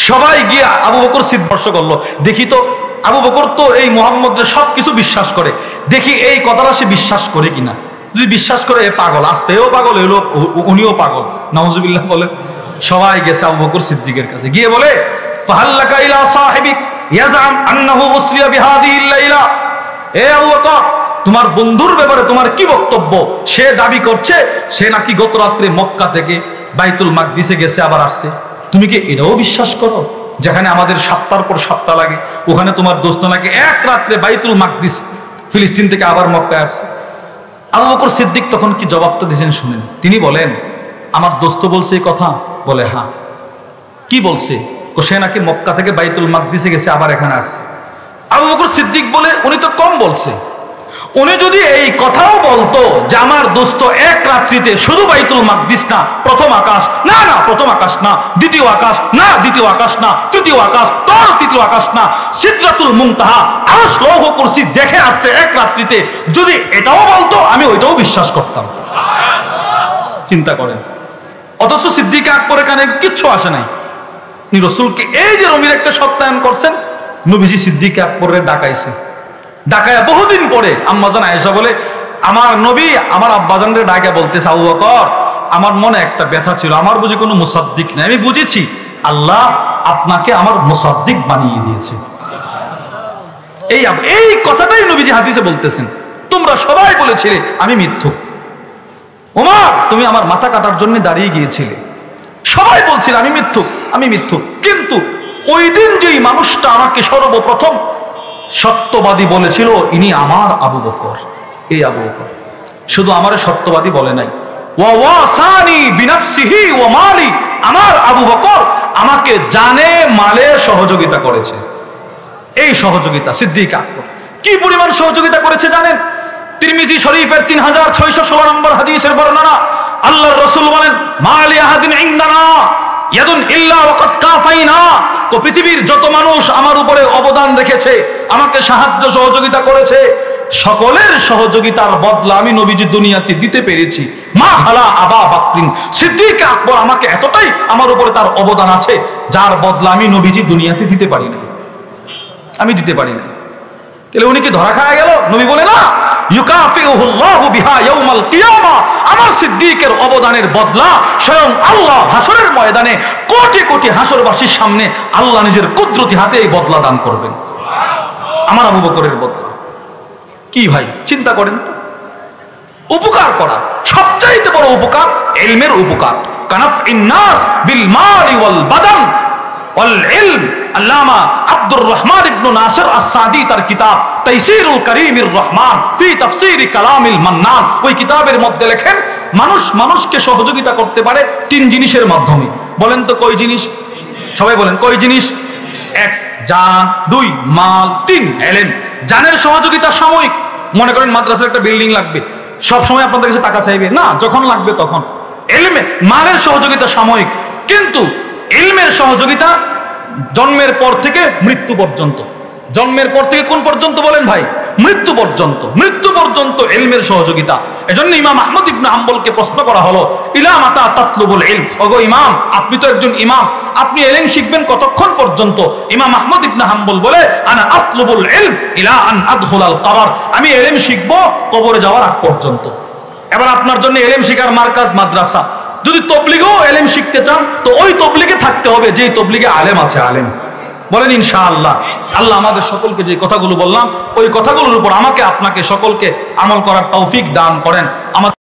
সবাই গিয়ে আবু বকর সিদ্দিক করলো, দেখি তো আবু বকর তো এই মুহাম্মদের সবকিছু বিশ্বাস করে, দেখি এই কথাটা সে বিশ্বাস করে কিনা। যদি বিশ্বাস করে এ পাগল, আসতেও পাগল, এলো উনিও পাগল। নাউজুবিল্লাহ বলে। সবাই গেছে আবু বকর সিদ্দিকের কাছে, গিয়ে বলে ফাহাল্লাকা ইলা সাহিবিক ইয়াজাম আন্নাহু উসরিয়া বিহাদিহিল লাইলা। এ আবু বকর, তোমার বন্ধুর ব্যাপারে তোমার কি বক্তব্য? সে দাবি করছে সে নাকি গত রাত্রে মক্কা থেকে বাইতুল মাকদিসে গেছে আবার আসছে। তুমি কি এটাও বিশ্বাস করো? যেখানে আমাদের সপ্তাহের পর সপ্তাহ লাগে, ওখানে তোমার দোস্ত নাকি এক রাত্রে বাইতুল মাকদিস ফিলিস্তিন থেকে আবার মক্কায় আসছে। আবু বকর সিদ্দিক তখন কি জবাবটা দিয়েছেন শুনেন। তিনি বলেন আমার দোস্ত বলছে এই কথা? বলে হ্যাঁ। কি বলছে? সে নাকি মক্কা থেকে বাইতুল মাকদিসে গেছে আবার এখানে আসছে। আবু বকর সিদ্দিক বলে উনি তো কম বলছে, উনি যদি এই কথাও বলতো যে আমার দোস্ত এক রাত্রিতে শুধু বাইতুল মাকদিস না, প্রথম আকাশ না, না প্রথম আকাশ না, দ্বিতীয় আকাশ না, দ্বিতীয় আকাশ না, তৃতীয় আকাশ, তোর তৃতীয় আকাশ না, সিদরাতুল মুনতাহা, আরশ লৌহ কুরসি দেখে আসছে এক রাত্রিতে, যদি এটাও বলতো আমি ওইটাও বিশ্বাস করতাম। চিন্তা করেন। অথচ সিদ্দিক আকবরের কানে কিচ্ছু আসে নাই। রাসূলকে এই যে নবীর একটা সত্যায়ন করছেন, নবীজি সিদ্দিক আকবরের ডাকাইছে। ডাকায় বহুদিন পরে আম্মাজান আয়েশা বলে আমার নবী আমার আব্বাজানরে ডাকা বলতেছে, আবু বকর আমার মনে একটা ব্যথা ছিল, আমার বুঝি কোনো মুসাদ্দিক নাই, আমি বুঝেছি আল্লাহ আপনাকে আমার মুসাদ্দিক বানিয়ে দিয়েছে। এই কথাটাই নবীজি হাদিসে বলতেছেন। তোমরা সবাই বলেছিলে আমি মিথ্যুক, ওমর তুমি আমার মাথা কাটার জন্য দাঁড়িয়ে গিয়েছিলে, সবাই বলছিল আমি মিথ্যুক, আমি মিথ্যুক। কিন্তু ওই দিন যেই মানুষটা আমাকে সর্বপ্রথম সত্যবাদী বলেছিল ইনি আমার আবু বকর। এই আবু বকর শুধু আমার সত্যবাদী বলে নাই, ওয়া ওয়াসানি বিনাফসিহি ওয়া মালি, আমার আবু বকর আমাকে জানে মালে সহযোগিতা করেছে। এই সহযোগিতা সিদ্দিক আকবর কি পরিমাণ সহযোগিতা করেছে জানেন? তিরমিজি শরীফের 3616 নম্বর হাদিসের বর্ণনা, আল্লাহর রাসূল বলেন মা লি আহাদিন ইনদানা ইয়াদুন ইল্লা ওয়াকাদ কাফাইনা, তো পৃথিবীর যত মানুষ আমার উপরে অবদান রেখেছে, আমাকে সাহায্য সহযোগিতা করেছে, সকলের সহযোগিতার বদলা আমি নবীজি দুনিয়াতে দিতে পেরেছি। মা হালা আবা বকরিন, সিদ্দিক আকবর আমাকে এতটাই আমার উপরে তার অবদান আছে যার বদলা আমি নবীজি দুনিয়াতে দিতে পারি না, আমি দিতে পারি না। তাহলে উনি কি ধরা খাওয়া গেল? নবী বলে না ইউকাফিউহুল্লাহু বিহা ইয়াউমাল কিয়ামা, আমার সিদ্দিকের অবদানের বদলা স্বয়ং আল্লাহ হাসরের ময়দানে কোটি কোটি হাসরবাসীর সামনে আল্লাহ নিজের কুদরতি হাতে এই বদলা দান করবেন, আমার আবু বকরের বদলা। কি ভাই চিন্তা করেন তো, উপকার করা সবচাইতে বড় উপকার ইলমের উপকার। কানাফইন নাস বিল মালি ওয়াল বাদান ওয়াল ইলম। আল্লামা আব্দুর রহমান ইবনে নাসির আস-সাদি তার কিতাব তাইসিরুল কারীমির রহমান ফি তাফসীর কালামিল মান্নান, ওই কিতাবের মধ্যে লেখেন মানুষ মানুষকে সহযোগিতা করতে পারে তিন জিনিসের মাধ্যমে। বলেন তো কয় জিনিস? সবাই বলেন কয় জিনিস? এক জান, দুই মাল, তিন ইলম। জানের সহযোগিতা সাময়িক, মনে করেন মাদ্রাসার একটা বিল্ডিং লাগবে, সব সময় আপনাদের কাছে টাকা চাইবে না, যখন লাগবে তখন। ইলমে মালের সহযোগিতা সাময়িক, কিন্তু ইলমের সহযোগিতা জন্মের পর থেকে মৃত্যু পর্যন্ত। জন্মের পর থেকে কোন পর্যন্ত বলেন ভাই? মৃত্যু পর্যন্ত। মৃত্যু পর্যন্ত ইলমের সহযোগিতা। এজন্য ইমাম আহমদ ইবনে হাম্বলকে প্রশ্ন করা হলো ইলা মাতা তাতলুবুল ইলম, ওগো ইমাম আপনি তো একজন ইমাম, আপনি ইলম শিখবেন কতক্ষণ পর্যন্ত? ইমাম আহমদ ইবনে হাম্বল বলে আনা আতলুবুল ইলম ইলা আন আদখুলাল কবর, আমি ইলম শিখবো কবরে যাওয়ার আগ পর্যন্ত। এবার আপনার জন্য ইলম শিখার মার্কাজ মাদ্রাসা। যদি তবলিগেও ইলম শিখতে চান তো ওই তবলিগে থাকতে হবে যে তবলিগে আলেম আছে, আলেম। বলেন ইনশাআল্লাহ। আল্লাহ আমাদের সকলকে যে কথাগুলো বললাম ওই কথাগুলোর উপর আমাকে আপনাকে সকলকে আমল করার তৌফিক দান করেন। আমাদের